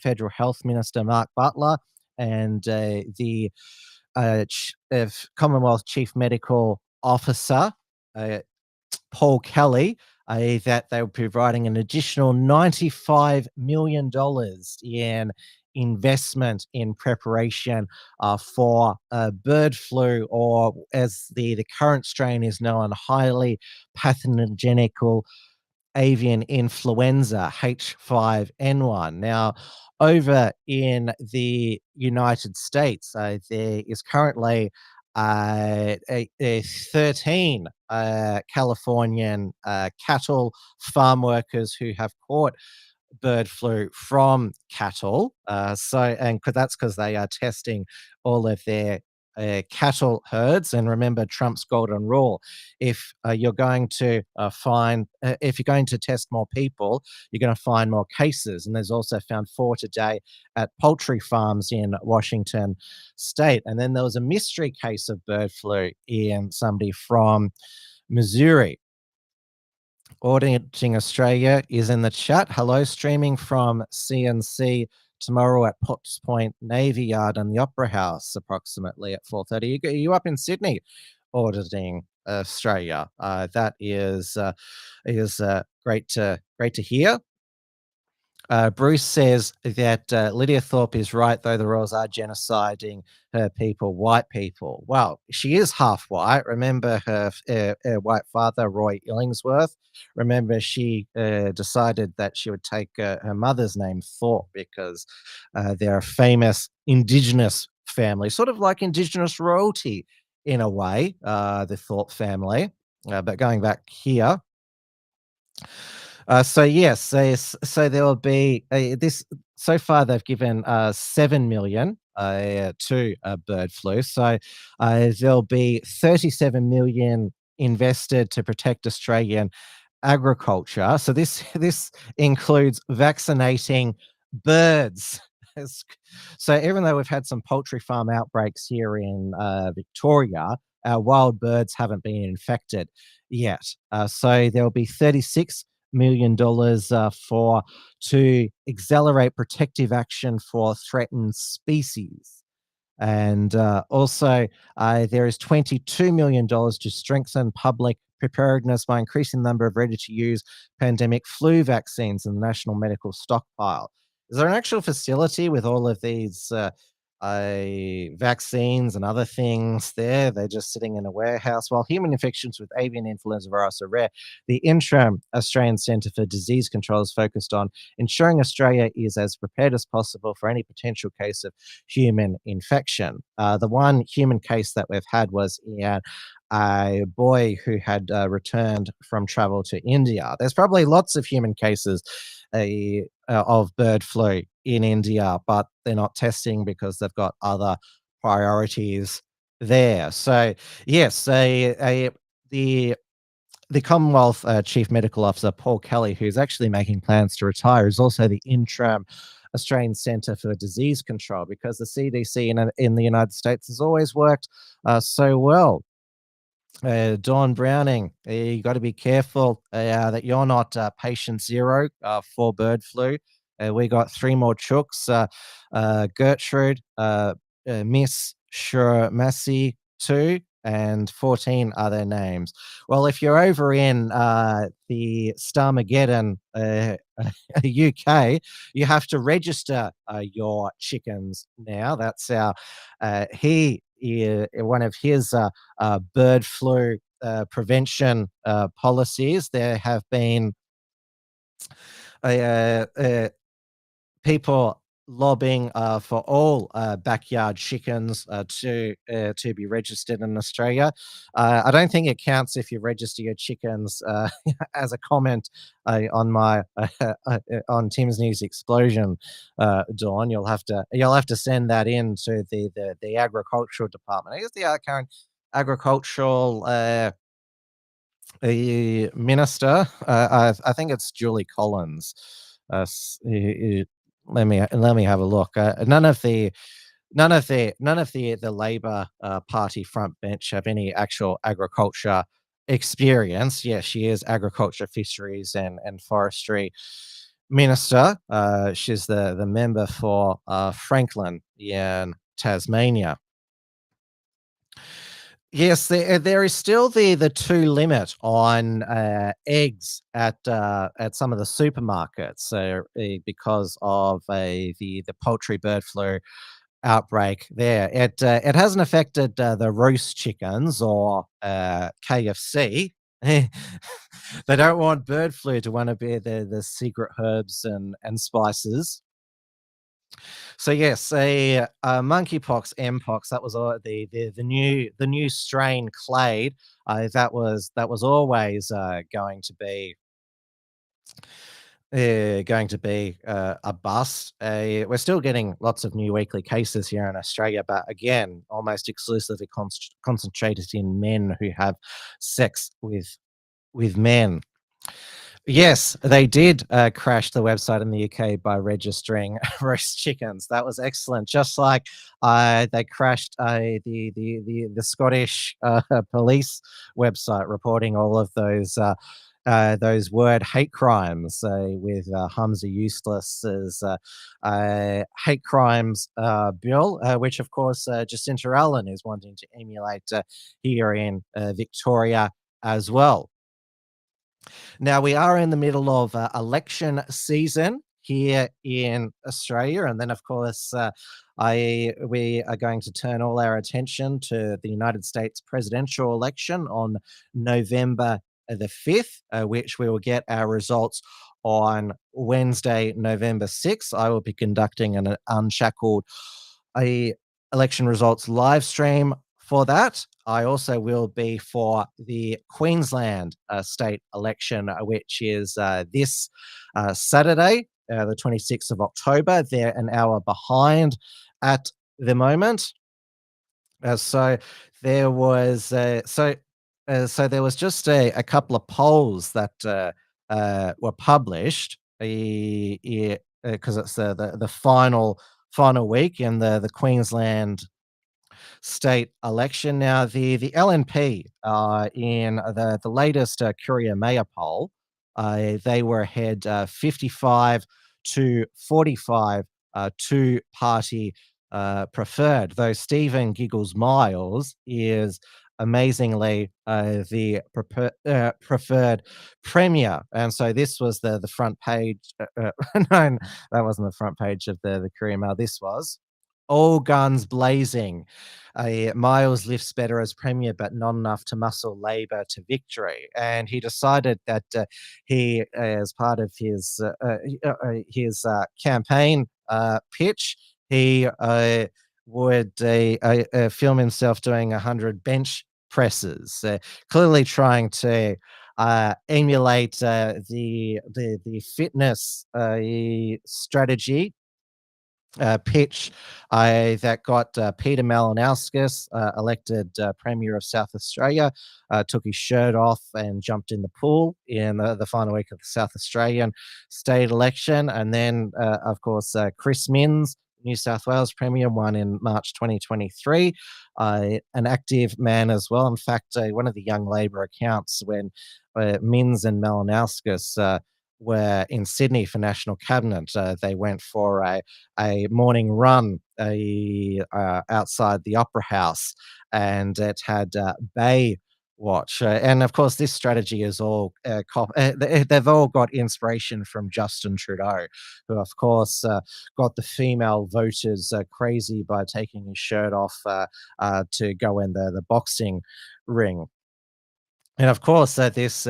Speaker 2: federal health minister Mark Butler and the Commonwealth Chief Medical Officer Paul Kelly, that they were providing an additional $95 million in investment in preparation for bird flu, or as the current strain is known, highly pathogenic avian influenza H5N1. Now, over in the United States, there is currently 13 Californian cattle farm workers who have caught bird flu from cattle. And that's because they are testing all of their cattle herds. And remember Trump's golden rule: if you're going to if you're going to test more people, you're going to find more cases. And there's also found 4 today at poultry farms in Washington state. And then there was a mystery case of bird flu in somebody from Missouri. Auditing Australia is in the chat. Hello, streaming from CNC tomorrow at Potts Point Navy Yard and the Opera House, approximately at 4:30. Are you up in Sydney auditing Australia? That is great to hear. Bruce says that Lydia Thorpe is right, though the Royals are genociding her people, white people. Well, she is half white. Remember her white father, Roy Illingsworth. Remember she decided that she would take her mother's name, Thorpe, because they're a famous Indigenous family, sort of like Indigenous royalty in a way, the Thorpe family. But going back here, so yes, so there will be this. So far, they've given 7 million to bird flu. So there'll be 37 million invested to protect Australian agriculture. So this includes vaccinating birds. So even though we've had some poultry farm outbreaks here in Victoria, our wild birds haven't been infected yet. So there will be $36 million to accelerate protective action for threatened species. And also there is $22 million to strengthen public preparedness by increasing the number of ready-to-use pandemic flu vaccines in the national medical stockpile. Is there an actual facility with all of these vaccines and other things there? They're just sitting in a warehouse. While human infections with avian influenza virus are rare, the interim Australian Centre for Disease Control is focused on ensuring Australia is as prepared as possible for any potential case of human infection. The one human case that we've had was in a boy who had returned from travel to India. There's probably lots of human cases of bird flu in India, but they're not testing because they've got other priorities there. So yes, the Commonwealth Chief Medical Officer Paul Kelly, who's actually making plans to retire, is also the interim Australian Centre for Disease Control, because the CDC in the United States has always worked so well. Dawn Browning, you got to be careful that you're not patient zero for bird flu. We got 3 more chooks. Gertrude, Miss Sure Massey 2, and 14 are their names. Well, if you're over in the Starmageddon UK, you have to register your chickens now. That's our one of his bird flu prevention policies. There have been people lobbying for all backyard chickens to be registered in Australia. I don't think it counts if you register your chickens as a comment on my on Tim's News Explosion, Dawn. You'll have to send that in to the agricultural department. I guess the current agricultural minister. I think it's Julie Collins. Let me have a look. None of the Labor Party front bench have any actual agriculture experience. Yes, she is agriculture, fisheries, and forestry minister. She's the member for Franklin in Tasmania. Yes, there is still the 2 limit on eggs at some of the supermarkets, because of the poultry bird flu outbreak there. It hasn't affected the roast chickens or KFC. They don't want bird flu to want to be the secret herbs and spices. So yes, monkeypox, mpox. That was the new strain clade. That was always going to be a bust. We're still getting lots of new weekly cases here in Australia, but again, almost exclusively concentrated in men who have sex with men. Yes, they did crash the website in the UK by registering roast chickens. That was excellent. Just like they crashed the Scottish police website, reporting all of those word hate crimes with Humza Useless's hate crimes bill, which of course Jacinta Allen is wanting to emulate here in Victoria as well. Now, we are in the middle of election season here in Australia. And then, of course, we are going to turn all our attention to the United States presidential election on November the 5th, which we will get our results on Wednesday, November 6th. I will be conducting an Unshackled election results live stream for that. I also will be for the Queensland state election, which is this Saturday, the 26th of October. They're an hour behind at the moment. So there was just a couple of polls that were published because it's the final week in the Queensland state election. Now, the LNP in the latest Courier Mayor poll, they were ahead 55 to 45 two-party preferred, though Stephen Giggles Miles is amazingly the preferred premier. And so this was the front page. No, that wasn't the front page of the Courier Mail. This was all guns blazing. Miles lifts better as premier, but not enough to muscle Labor to victory. And he decided that he, as part of his campaign pitch, he would film himself doing 100 bench presses, clearly trying to emulate the fitness strategy pitch that got Peter Malinowskis elected Premier of South Australia, took his shirt off and jumped in the pool in the final week of the South Australian state election. And then, of course, Chris Minns, New South Wales Premier, won in March 2023, an active man as well. In fact, one of the Young Labor accounts when Minns and Malinowskis were in Sydney for National Cabinet. They went for a morning run outside the Opera House, and it had Bay watch. And of course, this strategy is all they've all got inspiration from Justin Trudeau, who of course got the female voters crazy by taking his shirt off to go in the boxing ring. And of course, this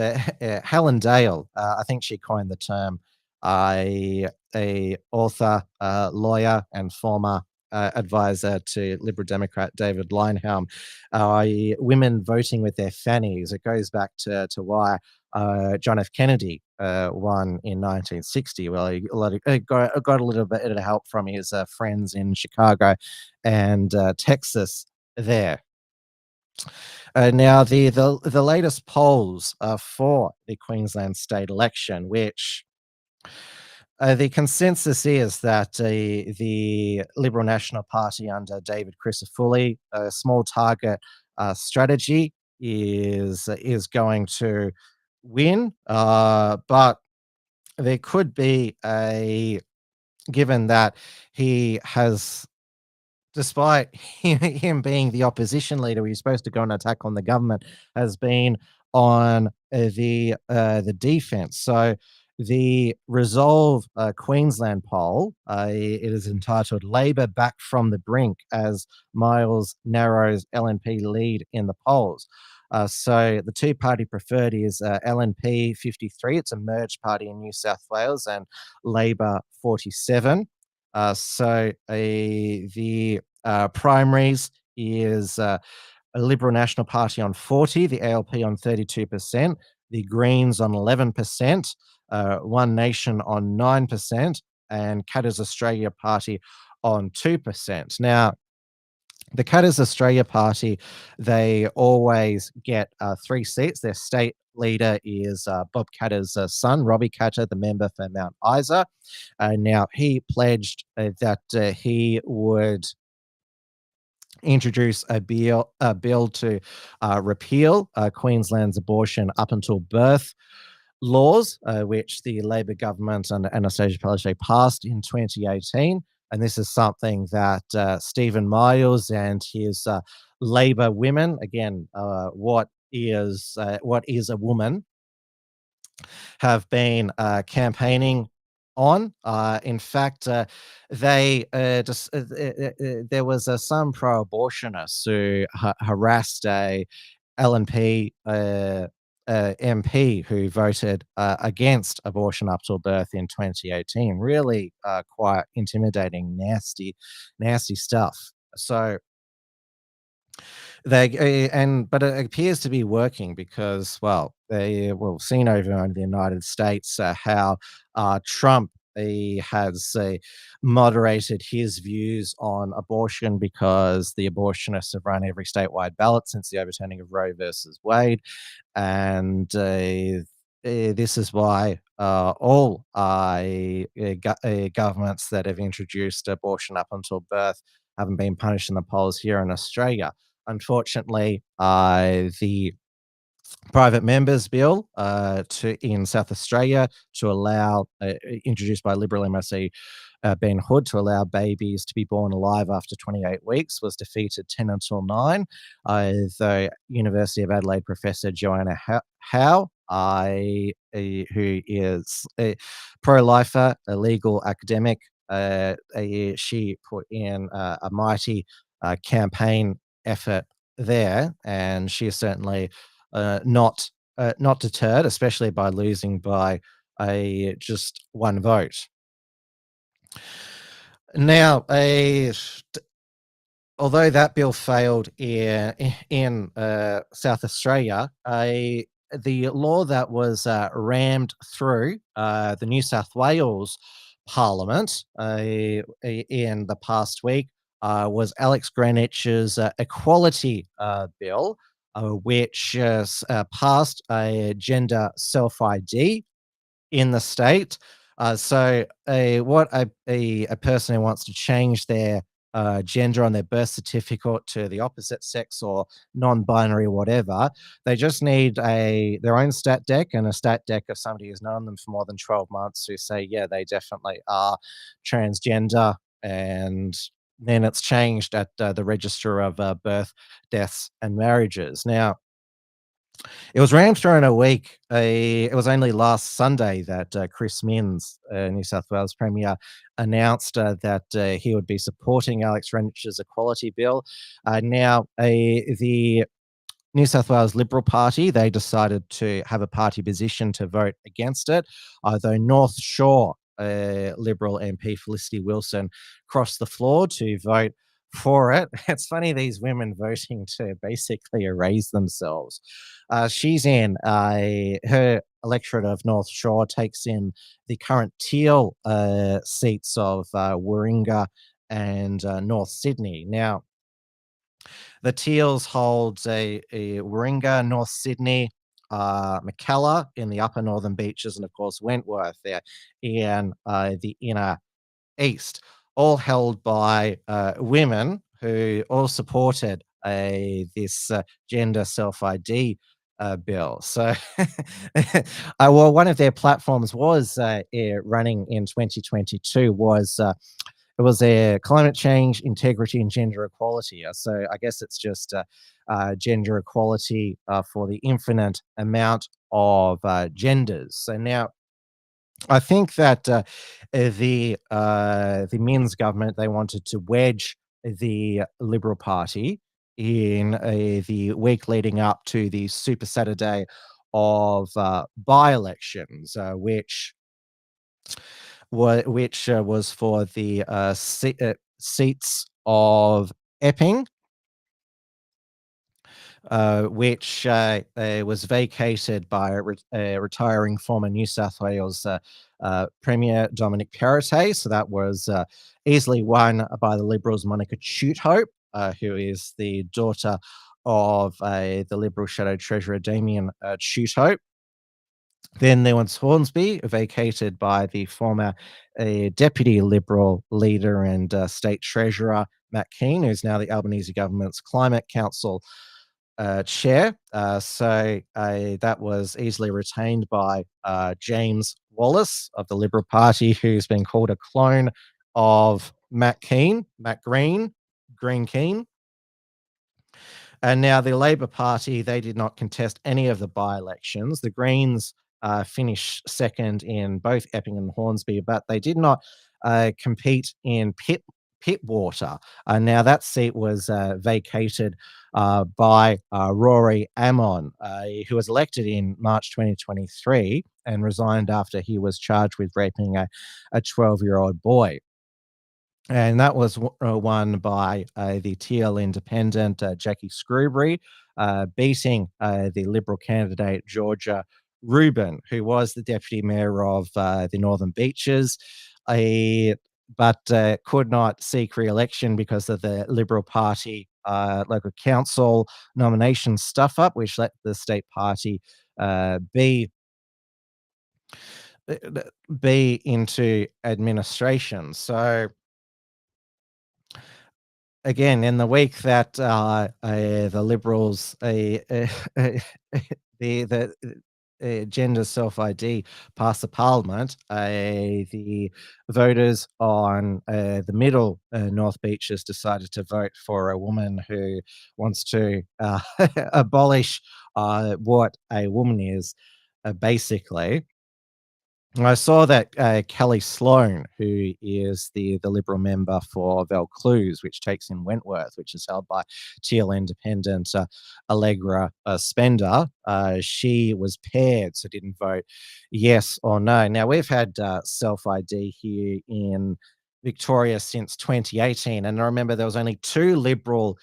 Speaker 2: Helen Dale, I think she coined the term, a author, lawyer, and former advisor to Liberal Democrat David Linehelm, women voting with their fannies. It goes back to why John F. Kennedy won in 1960. Well, he got a little bit of help from his friends in Chicago and Texas there. Now, the latest polls for the Queensland state election, which the consensus is that the Liberal National Party under David Crisafulli, a small target strategy, is going to win, but there could be given that he has, despite him being the opposition leader, he's supposed to go and attack on the government, has been on the defense. So the Resolve Queensland poll, it is entitled "Labor Back from the Brink" as Miles narrows LNP lead in the polls. So the two-party preferred is LNP 53. It's a merged party in New South Wales, and Labor 47. So the primaries is a Liberal National Party on 40, the ALP on 32%, the Greens on 11%, One Nation on 9%, and Katters Australia Party on 2%. Now, the Katters Australia Party, they always get 3 seats. Their state leader is Bob Katter's son, Robbie Katter, the member for Mount Isa. Now, he pledged that he would introduce a bill to repeal Queensland's abortion up until birth laws, which the Labor government and Anastasia Palaszczuk passed in 2018. And this is something that Stephen Miles and his Labor women, again, what is a woman, have been campaigning on. In fact, they there was some pro-abortionists who harassed a LNP MP who voted against abortion up till birth in 2018. Really quite intimidating, nasty stuff. So but it appears to be working because, well, we've seen over in the United States how Trump has moderated his views on abortion because the abortionists have run every statewide ballot since the overturning of Roe versus Wade. And this is why all governments that have introduced abortion up until birth haven't been punished in the polls here in Australia. Unfortunately, the private members bill in South Australia to allow, introduced by Liberal MLC Ben Hood, to allow babies to be born alive after 28 weeks was defeated 10-9. The University of Adelaide professor Joanna Howe, who is a pro-lifer, a legal academic, she put in a mighty campaign effort there, and she is certainly not deterred, especially by losing by just one vote. Now, although that bill failed in South Australia, the law that was rammed through the New South Wales Parliament in the past week was Alex Greenwich's equality bill, which passed a gender self-ID in the state. So what a person who wants to change their gender on their birth certificate to the opposite sex or non-binary, whatever. They just need their own stat deck, and a stat deck of somebody who's known them for more than 12 months who say, yeah, they definitely are transgender, and then it's changed at the Register of Birth, Deaths, and Marriages. Now, it was rammed during a week. It was only last Sunday that Chris Minns, New South Wales Premier, announced that he would be supporting Alex Wrench's equality bill. Now, the New South Wales Liberal Party, they decided to have a party position to vote against it, though North Shore Liberal MP Felicity Wilson crossed the floor to vote for it. It's funny, these women voting to basically erase themselves. She's in her electorate of North Shore takes in the current Teal seats of Warringah and North Sydney. Now, the Teals holds a Warringah, North Sydney, Mackellar in the upper northern beaches, and of course Wentworth there in the inner east, all held by women who all supported this gender self-ID bill. So, well, one of their platforms was running in 2022 was it was a climate change, integrity, and gender equality. So I guess it's just gender equality for the infinite amount of genders. So now, I think that the Minns government, they wanted to wedge the Liberal Party in the week leading up to the Super Saturday of by-elections, which was for the seats of Epping, which was vacated by retiring former New South Wales Premier Dominic Perrottet. So that was easily won by the Liberals' Monica Tutehope, who is the daughter of the Liberal Shadow Treasurer Damien Tutehope. Then there was Hornsby, vacated by the former Deputy Liberal leader and State Treasurer Matt Keane, who's now the Albanese government's Climate Council chair. So that was easily retained by James Wallace of the Liberal Party, who's been called a clone of Matt Green Keane. And now the Labor Party, they did not contest any of the by-elections. The Greens finished second in both Epping and Hornsby, but they did not compete in Pittwater. Now that seat was vacated by Rory Ammon, who was elected in March 2023 and resigned after he was charged with raping a 12-year-old boy. And that was won by the TL independent Jackie Screwbury, beating the Liberal candidate Georgia Rubin, who was the deputy mayor of the Northern Beaches, but could not seek re-election because of the Liberal Party local council nomination stuff-up, which let the state party be into administration. So, again, in the week that the Liberals, the gender self-ID passed the Parliament, the voters on the middle North Beaches decided to vote for a woman who wants to abolish what a woman is, basically. I saw that Kelly Sloan, who is the Liberal member for Vaucluse, which takes in Wentworth, which is held by Teal independent Allegra Spender, she was paired, so didn't vote yes or no. Now, we've had self-ID here in Victoria since 2018, and I remember there was only 2 Liberal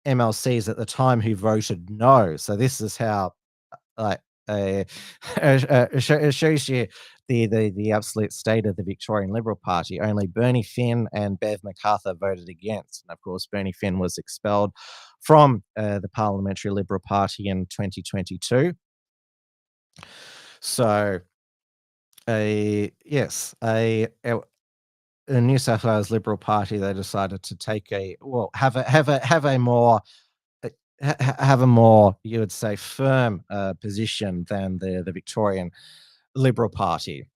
Speaker 2: MLCs at the time who voted no. So this is how, like, it shows you the absolute state of the Victorian Liberal Party. Only Bernie Finn and Bev MacArthur voted against. And of course, Bernie Finn was expelled from the Parliamentary Liberal Party in 2022. So, yes, New South Wales Liberal Party, they decided to take have a more you would say firm position than the Victorian Liberal Party.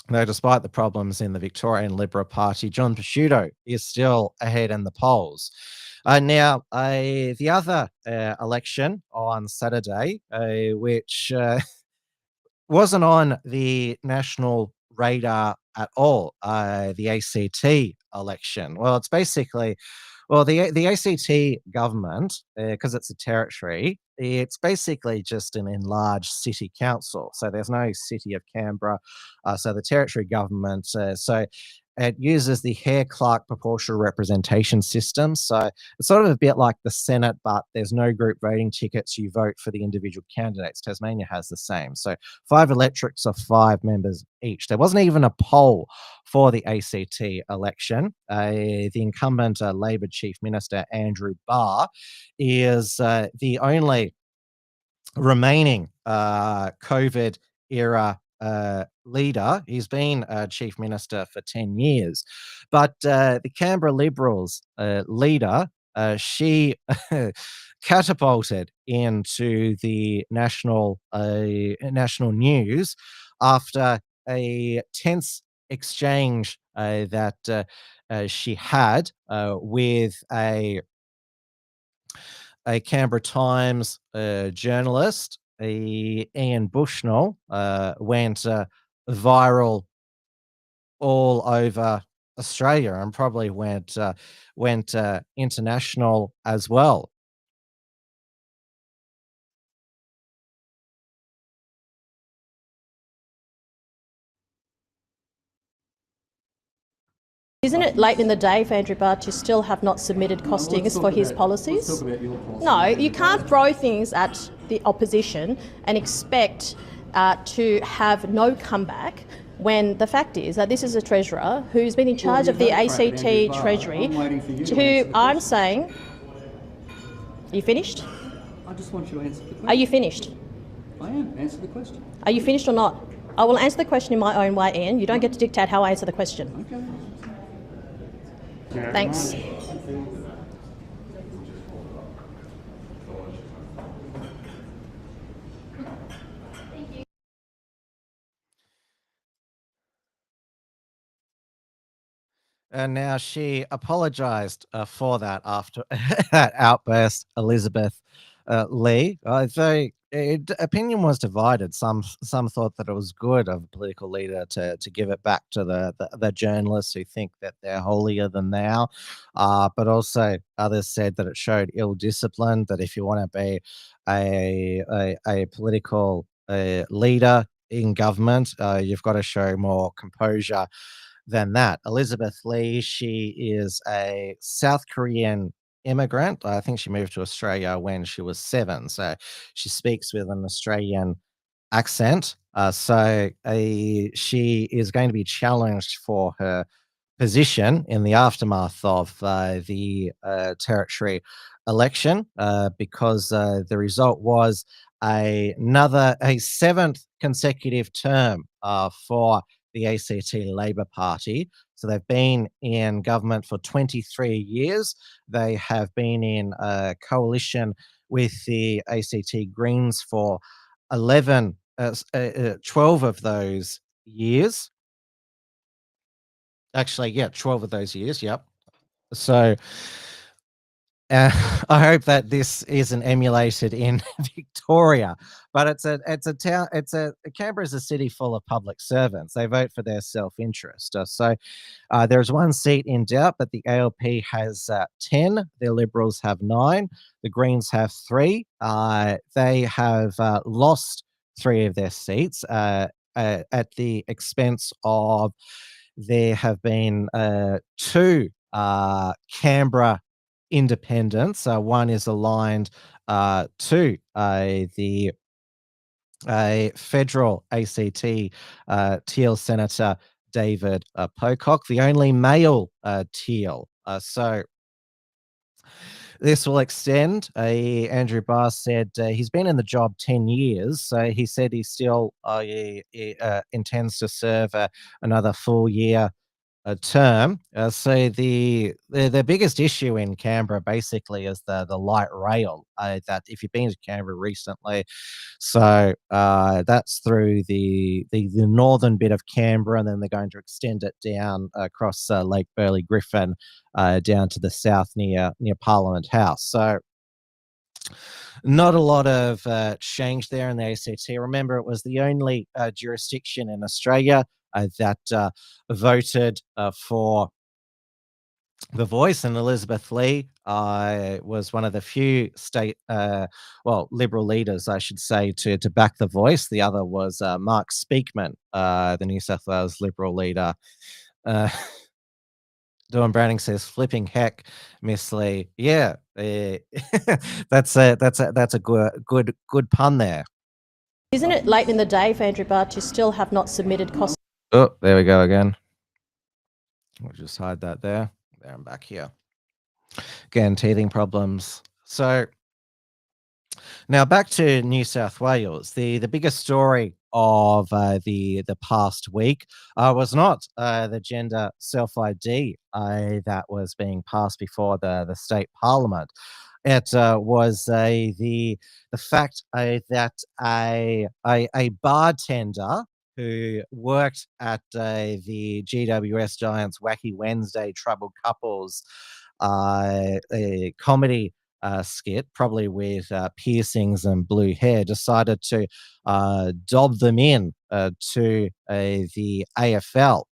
Speaker 2: Though despite the problems in the Victorian Liberal Party, John Pesciuto is still ahead in the polls. Now, the other election on Saturday, which wasn't on the national radar at all, the ACT election. Well, it's basically, the ACT government, because it's a territory, it's basically just an enlarged city council. So there's no city of Canberra. So the territory government, so it uses the Hare-Clark proportional representation system. So it's sort of a bit like the Senate, but there's no group voting tickets. You vote for the individual candidates. Tasmania has the same. So 5 electorates of 5 members each. There wasn't even a poll for the ACT election. The incumbent Labor Chief Minister, Andrew Barr, is the only remaining COVID era leader. He's been Chief Minister for 10 years. But the Canberra Liberals leader, she catapulted into the national news after a tense exchange that she had with a Canberra Times journalist, Ian Bushnell, went viral all over Australia and probably went international as well.
Speaker 5: Isn't it late in the day for Andrew Barr to still have not submitted costings for his policies? No, you can't throw things at the opposition and expect to have no comeback when the fact is that this is a treasurer who's been in charge of the ACT Treasury, who I'm saying... Are you finished?
Speaker 6: I just want you to answer the question.
Speaker 5: Are you finished?
Speaker 6: I am. Answer the question.
Speaker 5: Are you finished or not? I will answer the question in my own way, Ian. You don't get to dictate how I answer the question.
Speaker 6: Okay.
Speaker 5: Thanks.
Speaker 2: And now she apologised for that after that outburst, Elizabeth Lee. Though opinion was divided. Some thought that it was good of a political leader to give it back to the journalists who think that they're holier than thou. But also others said that it showed ill discipline, that if you want to be a political leader in government, you've got to show more composure than that. Elizabeth Lee, she is a South Korean immigrant. I think she moved to Australia when she was 7. So she speaks with an Australian accent. So she is going to be challenged for her position in the aftermath of the territory election because the result was a 7th consecutive term for the ACT Labor Party. So they've been in government for 23 years. They have been in a coalition with the ACT Greens for 12 of those years. Actually, yeah, 12 of those years, yep. So I hope that this isn't emulated in Victoria, but it's a town. Canberra is a city full of public servants. They vote for their self-interest. So there's 1 seat in doubt, but the ALP has 10. The Liberals have 9. The Greens have 3. They have lost 3 of their seats at the expense of there have been 2 Canberra independents. One is aligned to the federal ACT Teal Senator David Pocock, the only male Teal. So this will extend. Andrew Barr said he's been in the job 10 years, so he said he still intends to serve another full year term. So the biggest issue in Canberra basically is the light rail. That if you've been to Canberra recently, so that's through the northern bit of Canberra, and then they're going to extend it down across Lake Burley Griffin down to the south near Parliament House. So not a lot of change there in the ACT. Remember, it was the only jurisdiction in Australia that voted for the Voice, and Elizabeth Lee was one of the few state, Liberal leaders, I should say, to back the Voice. The other was Mark Speakman, the New South Wales Liberal leader. Dawn Browning says, "Flipping heck, Miss Lee." Yeah, that's a good pun there.
Speaker 5: Isn't it late in the day for Andrew Barr to still have not submitted cost?
Speaker 2: Oh, there we go again. We'll just hide that there. There, I'm back here. Again, teething problems. So now back to New South Wales. The biggest story of the past week was not the gender self-ID that was being passed before the state parliament. It was the fact that a bartender who worked at the GWS Giants Wacky Wednesday Troubled Couples a comedy skit, probably with piercings and blue hair, decided to dob them in to the AFL.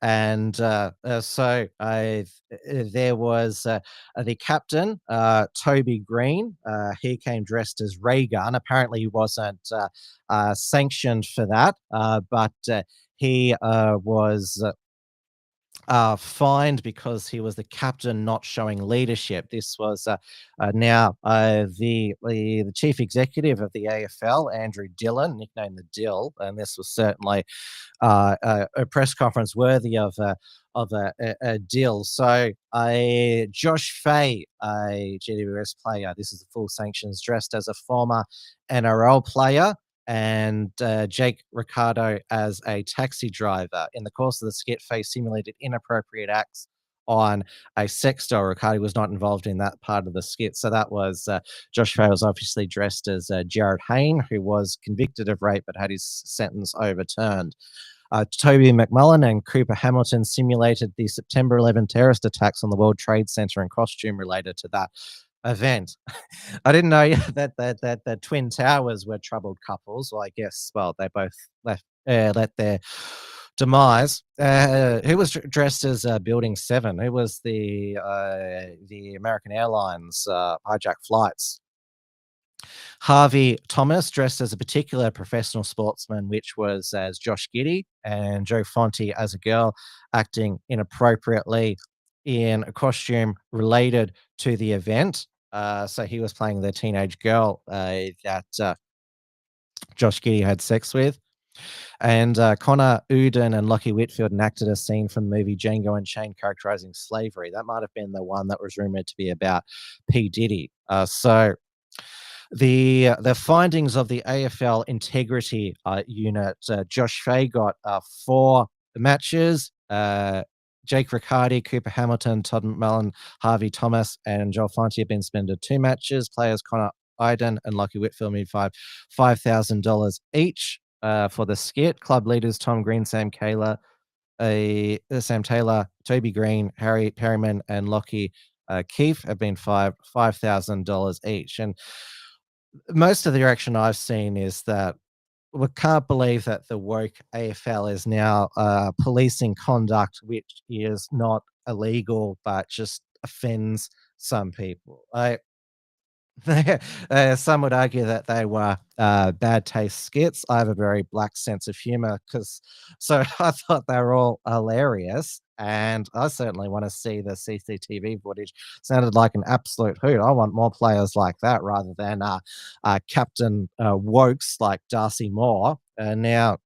Speaker 2: And so there was the captain, Toby Green. He came dressed as Ray Gun. Apparently, he wasn't sanctioned for that, but he was fined because he was the captain not showing leadership. This was now the chief executive of the AFL, Andrew Dillon, nicknamed the Dill, and this was certainly a press conference worthy of a deal. So Josh Fay, a GWS player, this is the full sanctions, dressed as a former NRL player, and Jake Ricardo as a taxi driver. In the course of the skit, Fay simulated inappropriate acts on a sex doll. Ricardo was not involved in that part of the skit. So that was Josh Fay was obviously dressed as Jared Hayne, who was convicted of rape but had his sentence overturned. Toby McMullen and Cooper Hamilton simulated the September 11 terrorist attacks on the World Trade Center in costume related to that event. I didn't know that the Twin Towers were troubled couples. Well, I guess, they both let their demise. Who was dressed as Building 7? Who was the American Airlines hijacked flights? Harvey Thomas dressed as a particular professional sportsman, which was as Josh Giddey, and Joe Fonte as a girl acting inappropriately in a costume related to the event. So he was playing the teenage girl that Josh Giddey had sex with. And Connor Uden and Lockie Whitfield enacted a scene from the movie Django Unchained characterizing slavery. That might have been the one that was rumored to be about P. Diddy. So the findings of the AFL integrity unit, Josh Fay got 4 matches. Jake Riccardi, Cooper Hamilton, Todd McMullen, Harvey Thomas, and Joel Fonte have been suspended 2 matches. Players Connor Iden and Lockie Whitfield made $5,000 each for the skit. Club leaders Tom Green, Sam Taylor, Toby Green, Harry Perryman, and Lockie Keefe have been $5,000 each. And most of the reaction I've seen is that we can't believe that the woke AFL is now policing conduct which is not illegal but just offends some people. Some would argue that they were bad taste skits. I have a very black sense of humor, so I thought they were all hilarious, and I certainly want to see the CCTV footage. Sounded like an absolute hoot. I want more players like that rather than Captain Wokes like Darcy Moore. Now,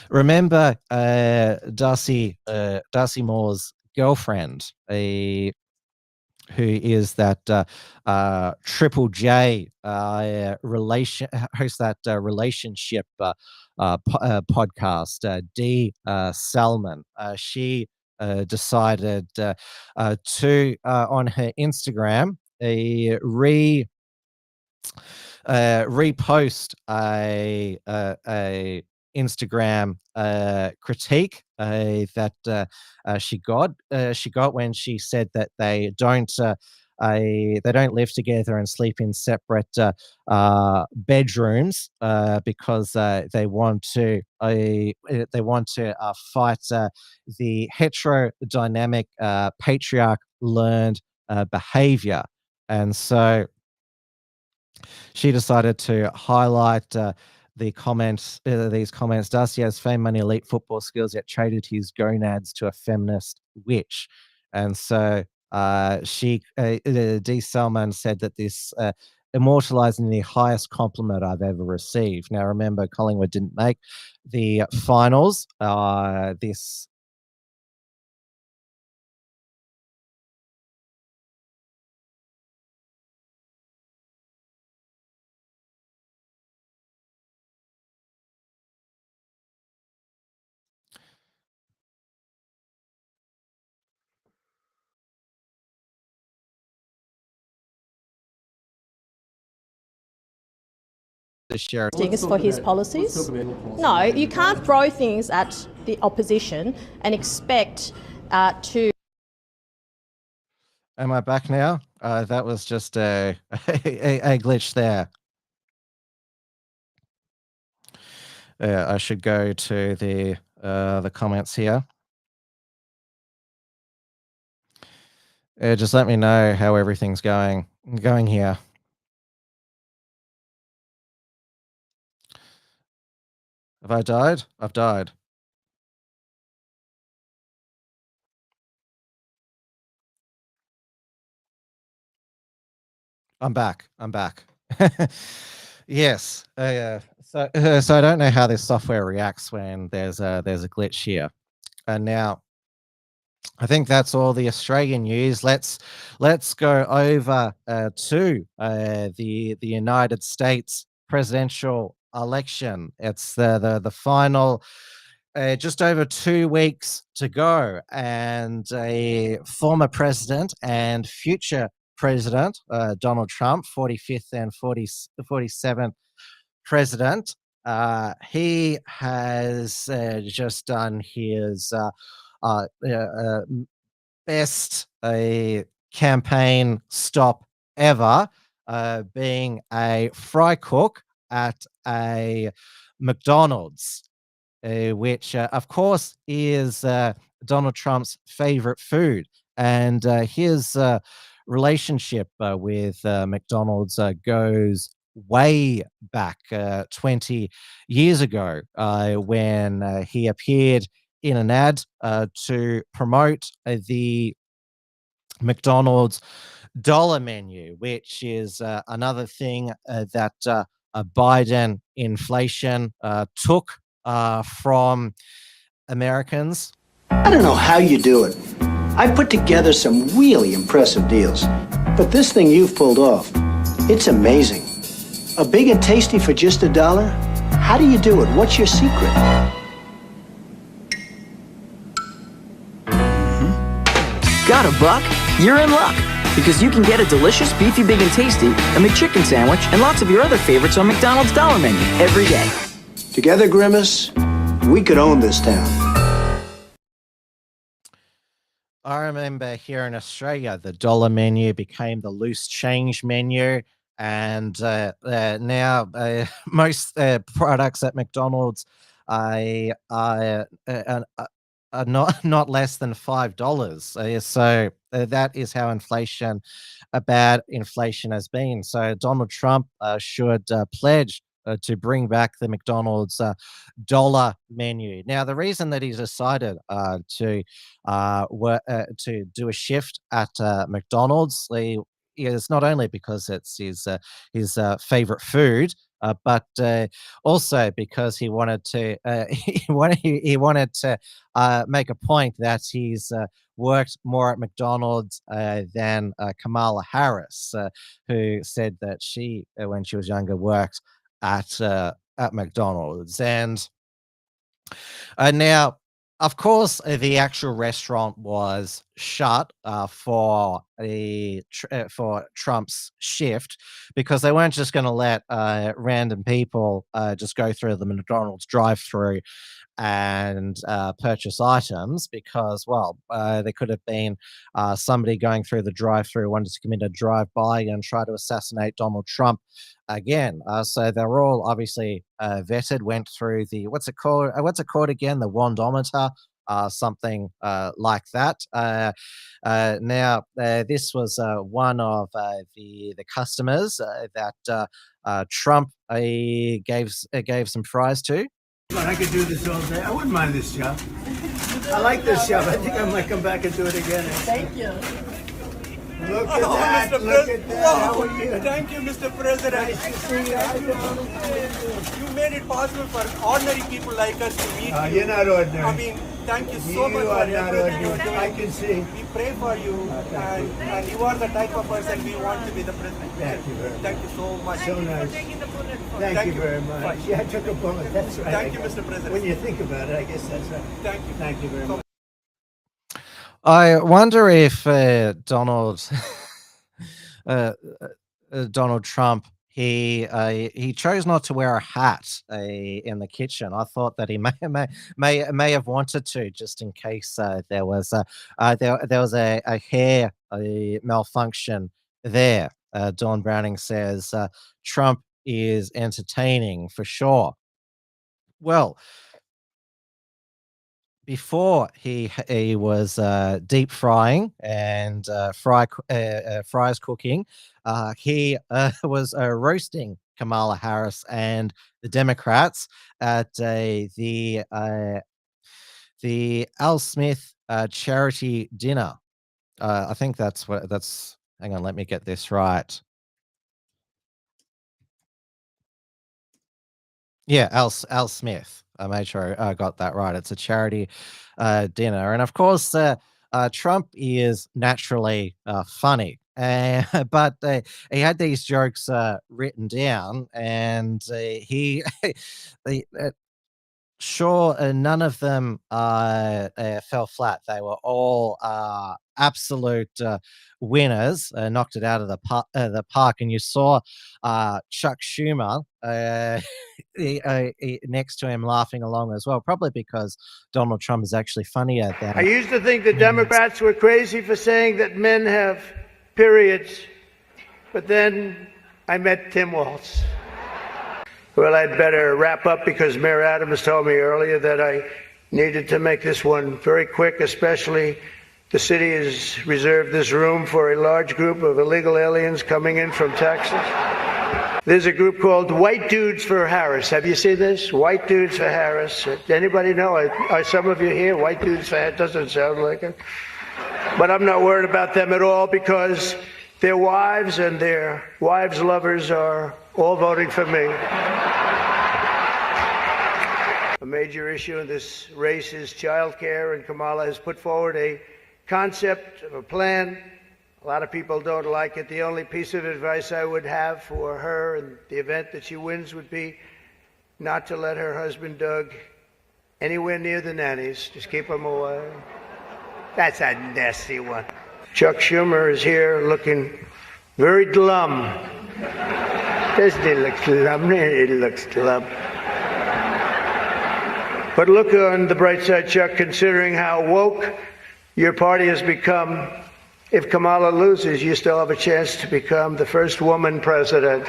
Speaker 2: remember Darcy Moore's girlfriend, who is that Triple J hosts that relationship podcast. D. Salman. She decided to on her Instagram repost a Instagram critique that she got when she said that they don't live together and sleep in separate bedrooms because they want to fight the heterodynamic patriarch learned behavior, and so she decided to highlight these comments. Darcy has fame, money, elite football skills, yet traded his gonads to a feminist witch. And so D. Salman said that this immortalizing the highest compliment I've ever received. Now, remember, Collingwood didn't make the finals. This the sheriff.
Speaker 5: Is for his policies. No, you can't throw things at the opposition and expect to.
Speaker 2: Am I back now? That was just a glitch there. I should go to the comments here. Just let me know how everything's going here. Have I died? I've died. I'm back. Yes. So I don't know how this software reacts when there's a glitch here. And now, I think that's all the Australian news. Let's go over to the United States presidential election. It's the final. Just over 2 weeks to go, and a former president and future president, Donald Trump, 45th and 47th president, he has just done his best campaign stop ever, being a fry cook at a McDonald's. Which, of course, is Donald Trump's favorite food. And his relationship with McDonald's goes way back 20 years ago when he appeared in an ad to promote the McDonald's dollar menu, which is another thing that Biden inflation took from Americans.
Speaker 7: I don't know how you do it. I put together some really impressive deals. But this thing you've pulled off, it's amazing. A big and tasty for just $1? How do you do it? What's your secret?
Speaker 8: Got a buck? You're in luck. Because you can get a delicious beefy big and tasty, a McChicken sandwich, and lots of your other favorites on McDonald's dollar menu every day.
Speaker 7: Together, Grimace, we could own this town.
Speaker 2: I remember here in Australia, the dollar menu became the loose change menu. And now most products at McDonald's are not less than $5. So that is how bad inflation has been. So Donald Trump should pledge to bring back the McDonald's dollar menu. Now, the reason that he's decided to do a shift at McDonald's is not only because it's his favorite food, but also because he wanted to make a point that he's worked more at McDonald's than Kamala Harris, who said that she, when she was younger, worked at McDonald's. And now, of course, the actual restaurant was shut for Trump's shift, because they weren't just going to let random people just go through the McDonald's drive-through and purchase items, because, well, there could have been somebody going through the drive-through wanted to commit a drive-by and try to assassinate Donald Trump again. So they're all obviously vetted, went through the what's it called again? The wandometer. Something like that. Now, this was one of the customers that Trump gave some fries to.
Speaker 7: I could do this all day. I wouldn't mind this job. I like this job. I think I might come back and do it again.
Speaker 9: Thank you.
Speaker 7: Look at that.
Speaker 9: Mr.
Speaker 7: Look at that. How are you?
Speaker 9: Thank you, Mr. President.
Speaker 7: Nice to see you.
Speaker 9: You made it possible for ordinary people like us to meet you.
Speaker 7: You're not ordinary.
Speaker 9: I mean, thank you so much
Speaker 7: You
Speaker 9: for
Speaker 7: are not
Speaker 9: everything you're
Speaker 7: ordinary.
Speaker 9: doing.
Speaker 7: I can see.
Speaker 9: We pray for you, and you are the type of person we want to be the president.
Speaker 7: Thank you very much.
Speaker 9: Thank you so much.
Speaker 7: So nice. Thank you very much. Yeah, I took a bullet. That's right.
Speaker 9: Thank you, Mr. President.
Speaker 7: When you think about it, I guess that's right.
Speaker 9: Thank you.
Speaker 7: Thank you very much.
Speaker 2: I wonder if Donald Trump, he chose not to wear a hat in the kitchen. I thought that he may have wanted to, just in case there was a hair malfunction there. Dawn Browning says Trump is entertaining for sure. Well, before he was deep frying and fries cooking, he was roasting Kamala Harris and the Democrats at the Al Smith charity dinner. I think that's what that's. Hang on, let me get this right. Yeah, Al Smith. I made sure I got that right. It's a charity dinner. And of course, Trump is naturally funny. But he had these jokes written down, and he sure none of them fell flat. They were all absolute winners, knocked it out of the park. And you saw Chuck Schumer next to him laughing along as well, probably because Donald Trump is actually funnier than.
Speaker 7: I used to think the Democrats were crazy for saying that men have periods, but then I met Tim Walz. Well, I'd better wrap up because Mayor Adams told me earlier that I needed to make this one very quick, especially the city has reserved this room for a large group of illegal aliens coming in from Texas. There's a group called White Dudes for Harris. Have you seen this? White Dudes for Harris. Anybody know? Are some of you here? White Dudes for Harris? Doesn't sound like it. But I'm not worried about them at all because their wives and their wives' lovers are all voting for me. A major issue in this race is child care, and Kamala has put forward a concept of a plan. A lot of people don't like it. The only piece of advice I would have for her in the event that she wins would be not to let her husband, Doug, anywhere near the nannies. Just keep them away. That's a nasty one. Chuck Schumer is here looking very glum. Doesn't he look glum? He looks glum. But look on the bright side, Chuck, considering how woke your party has become. If Kamala loses, you still have a chance to become the first woman president.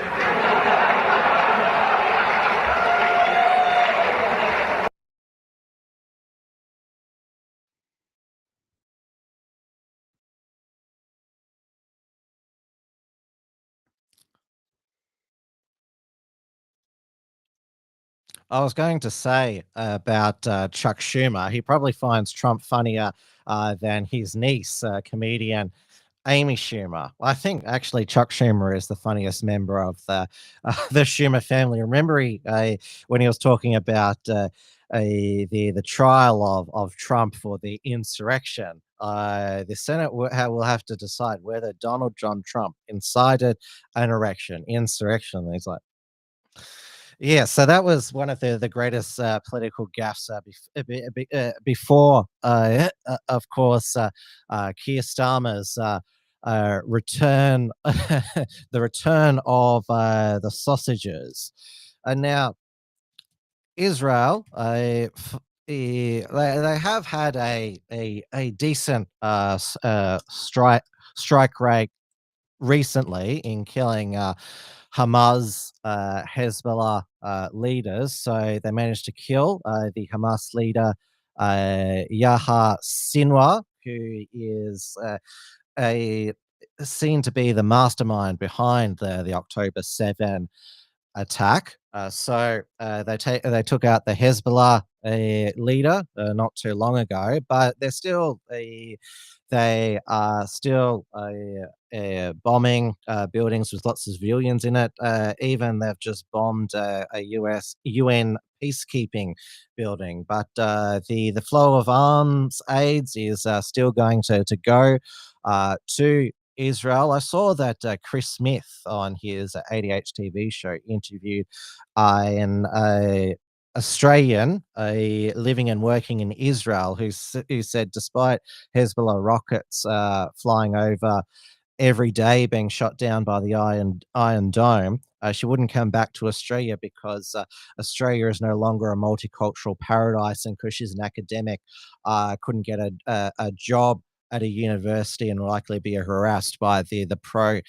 Speaker 2: I was going to say about Chuck Schumer. He probably finds Trump funnier than his niece, comedian Amy Schumer. I think actually Chuck Schumer is the funniest member of the Schumer family. Remember when he was talking about the trial of Trump for the insurrection. The Senate will have to decide whether Donald John Trump incited an insurrection. And he's like, yeah, so that was one of the greatest political gaffes before, of course, Keir Starmer's return, the return of the sausages. And now, Israel, they have had a decent strike rate recently in killing Hamas, Hezbollah leaders. So they managed to kill the Hamas leader Yahya Sinwar, who is seen to be the mastermind behind the October 7 attack. So they took out the Hezbollah leader not too long ago, but they are still bombing buildings with lots of civilians in it. Even they've just bombed a UN peacekeeping building. But the flow of arms aids is still going to go to Israel. I saw that Chris Smith on his ADH TV show interviewed an Australian living and working in Israel who said despite Hezbollah rockets flying over every day being shot down by the Iron Dome, she wouldn't come back to Australia because Australia is no longer a multicultural paradise, and because she's an academic, couldn't get a job at a university and will likely be harassed by the pro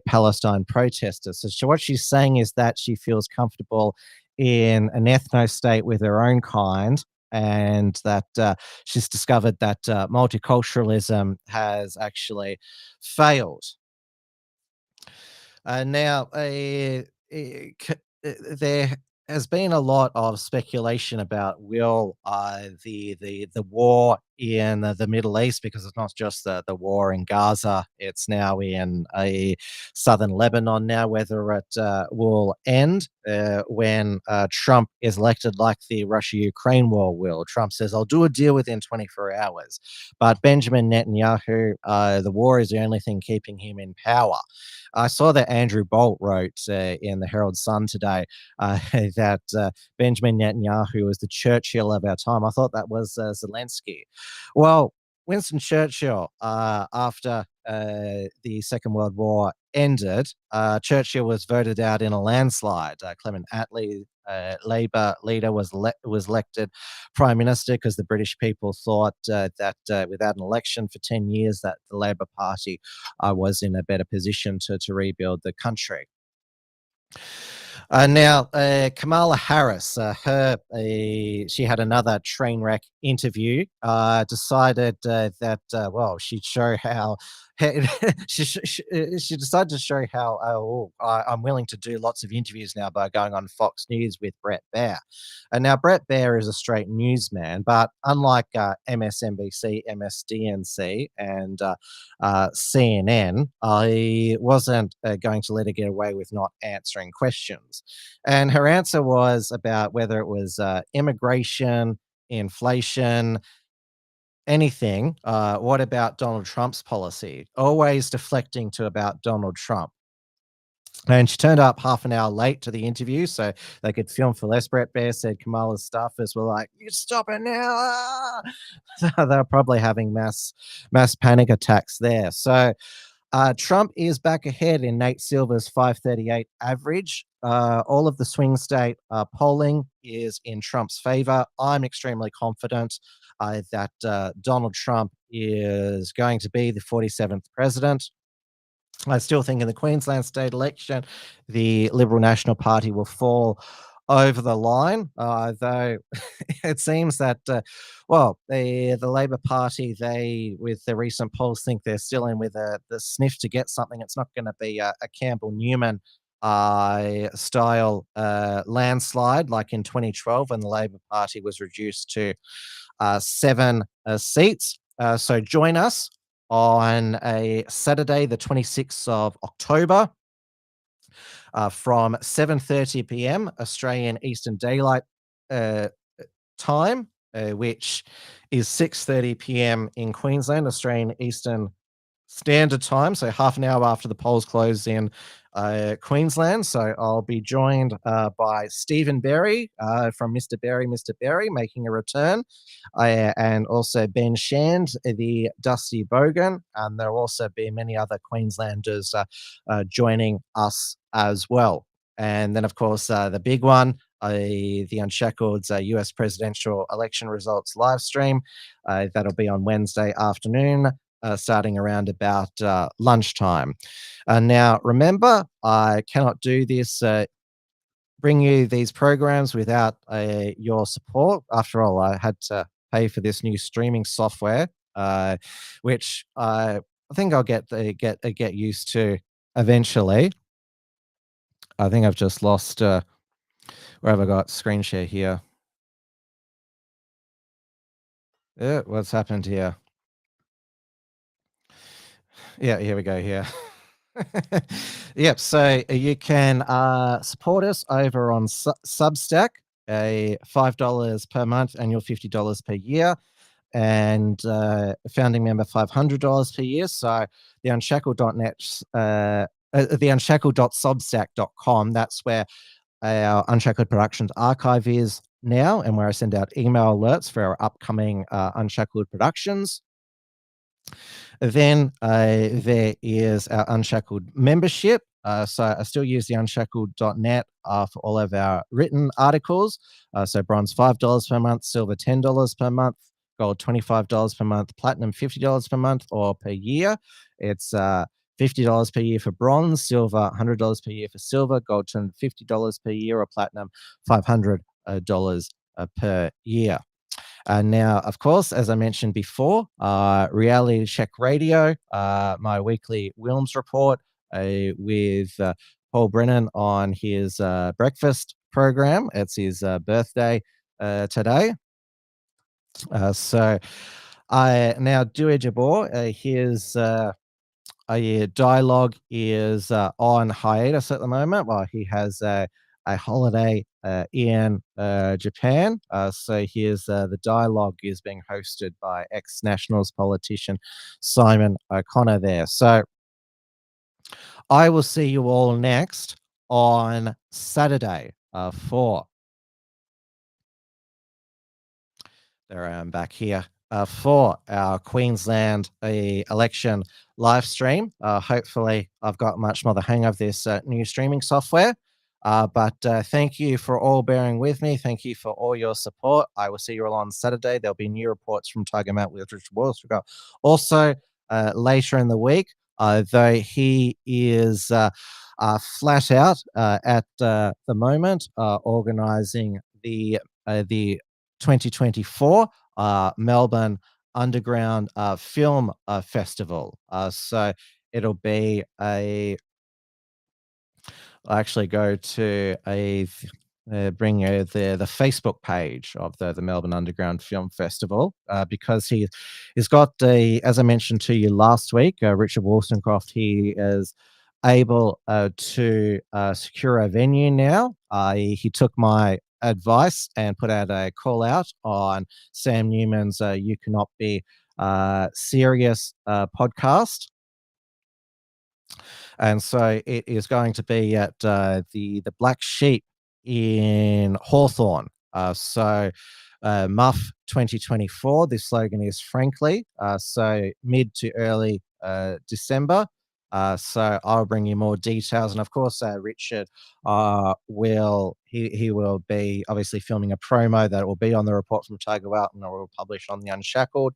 Speaker 2: Palestine protesters. So what she's saying is that she feels comfortable in an ethno-state with her own kind, and that she's discovered that multiculturalism has actually failed. Now, there has been a lot of speculation about will the war in the Middle East, because it's not just the war in Gaza, it's now in southern Lebanon now, whether it will end when Trump is elected, like the Russia-Ukraine war will. Trump says, I'll do a deal within 24 hours. But Benjamin Netanyahu, the war is the only thing keeping him in power. I saw that Andrew Bolt wrote in the Herald Sun today that Benjamin Netanyahu was the Churchill of our time. I thought that was Zelensky. Well, Winston Churchill, after the Second World War ended, Churchill was voted out in a landslide. Clement Attlee, Labour leader, was elected Prime Minister because the British people thought that without an election for 10 years that the Labour Party was in a better position to rebuild the country. Now, Kamala Harris, she had another train wreck interview, decided that, well, she'd show how, she decided to show how I'm willing to do lots of interviews now by going on Fox News with Brett Baer. And now Brett Baer is a straight newsman, but unlike MSNBC, MSDNC, and CNN, I wasn't going to let her get away with not answering questions. And her answer was about whether it was immigration, inflation, anything. What about Donald Trump's policy? Always deflecting to about Donald Trump. And she turned up half an hour late to the interview so they could film for less. Brett Baer said Kamala's staffers were like, you stop it now. So they're probably having mass panic attacks there. So Trump is back ahead in Nate Silver's 538 average. All of the swing state polling is in Trump's favor. I'm extremely confident that Donald Trump is going to be the 47th president. I still think in the Queensland state election, the Liberal National Party will fall over the line, though it seems that, well, the Labor Party, with the recent polls, think they're still in with the sniff to get something. It's not going to be a Campbell Newman style landslide like in 2012 when the Labor Party was reduced to 7 seats. So join us on a Saturday, the 26th of October, from 7:30 p.m. Australian Eastern Daylight Time, which is 6:30 p.m. in Queensland, Australian Eastern Standard Time, so half an hour after the polls close in Queensland. So I'll be joined by Stephen Berry from Mr. Berry, making a return, and also Ben Shand, the Dusty Bogan, and there will also be many other Queenslanders joining us as well. And then, of course, the big one, the Unshackled's US presidential election results live stream. That'll be on Wednesday afternoon, starting around about lunchtime. Now, remember, I cannot do this, bring you these programs without your support. After all, I had to pay for this new streaming software, which I think I'll get used to eventually. I think I've just lost. Where have I got screen share here? Yeah, what's happened here? Yeah, here we go here. Yep, so you can support us over on Substack, a $5 per month, annual $50 per year, and founding member $500 per year. So the unshackled.net, the unshackled.substack.com, that's where our Unshackled Productions archive is now, and where I send out email alerts for our upcoming Unshackled productions. Then there is our Unshackled membership. So I still use the unshackled.net for all of our written articles. So bronze $5 per month, silver $10 per month, gold $25 per month, platinum $50 per month or per year. It's $50 per year for bronze, silver $100 per year for silver, gold $250 per year, or platinum $500 per year. Now, of course, as I mentioned before, Reality Check Radio, my weekly Wilms report with Paul Brennan on his breakfast program. It's his birthday today. So now Dewey Jabor, his dialogue is on hiatus at the moment while he has a holiday in Japan. So here's the dialogue is being hosted by ex-Nationals politician Simon O'Connor there. So I will see you all next on Saturday for... There I am back here for our Queensland election live stream. Hopefully I've got much more the hang of this new streaming software. But thank you for all bearing with me. Thank you for all your support. I will see you all on Saturday. There'll be new reports from Tiger Mount with Richard Walsh. Also, later in the week, though he is flat out at the moment, organising the 2024 Melbourne Underground Film Festival. So it'll be I'll actually go to bring the Facebook page of the Melbourne Underground Film Festival because he's got as I mentioned to you last week, Richard Wollstonecroft, he is able to secure a venue now. He took my advice and put out a call out on Sam Newman's You Cannot Be Serious podcast. And so it is going to be at the Black Sheep in Hawthorne. So MUF 2024, the slogan is frankly, so mid to early December. So I'll bring you more details, and of course Richard will be obviously filming a promo that will be on the report from Tiger Walton or will publish on the Unshackled.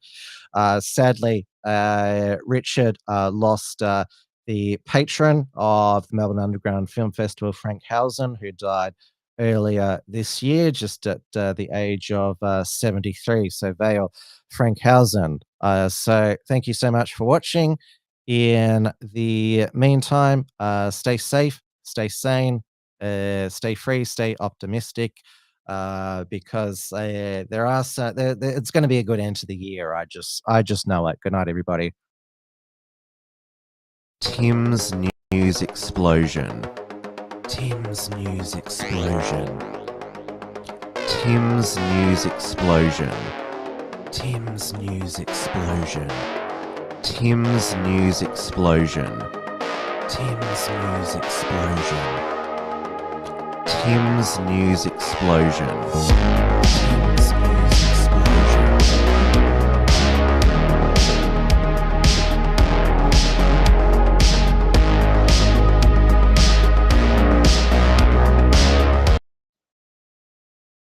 Speaker 2: Sadly, Richard lost the patron of the Melbourne Underground Film Festival, Frank Housen, who died earlier this year, just at the age of 73. So Vale Frank Housen. So thank you so much for watching. In the meantime, stay safe, stay sane, stay free, stay optimistic, because there are it's going to be a good end to the year. I just know it. Good night, everybody.
Speaker 1: Tim's news explosion. Tim's news explosion. Tim's news explosion. Tim's news explosion. Tim's news explosion. Tim's news explosion. Tim's news explosion. Tim's news explosion.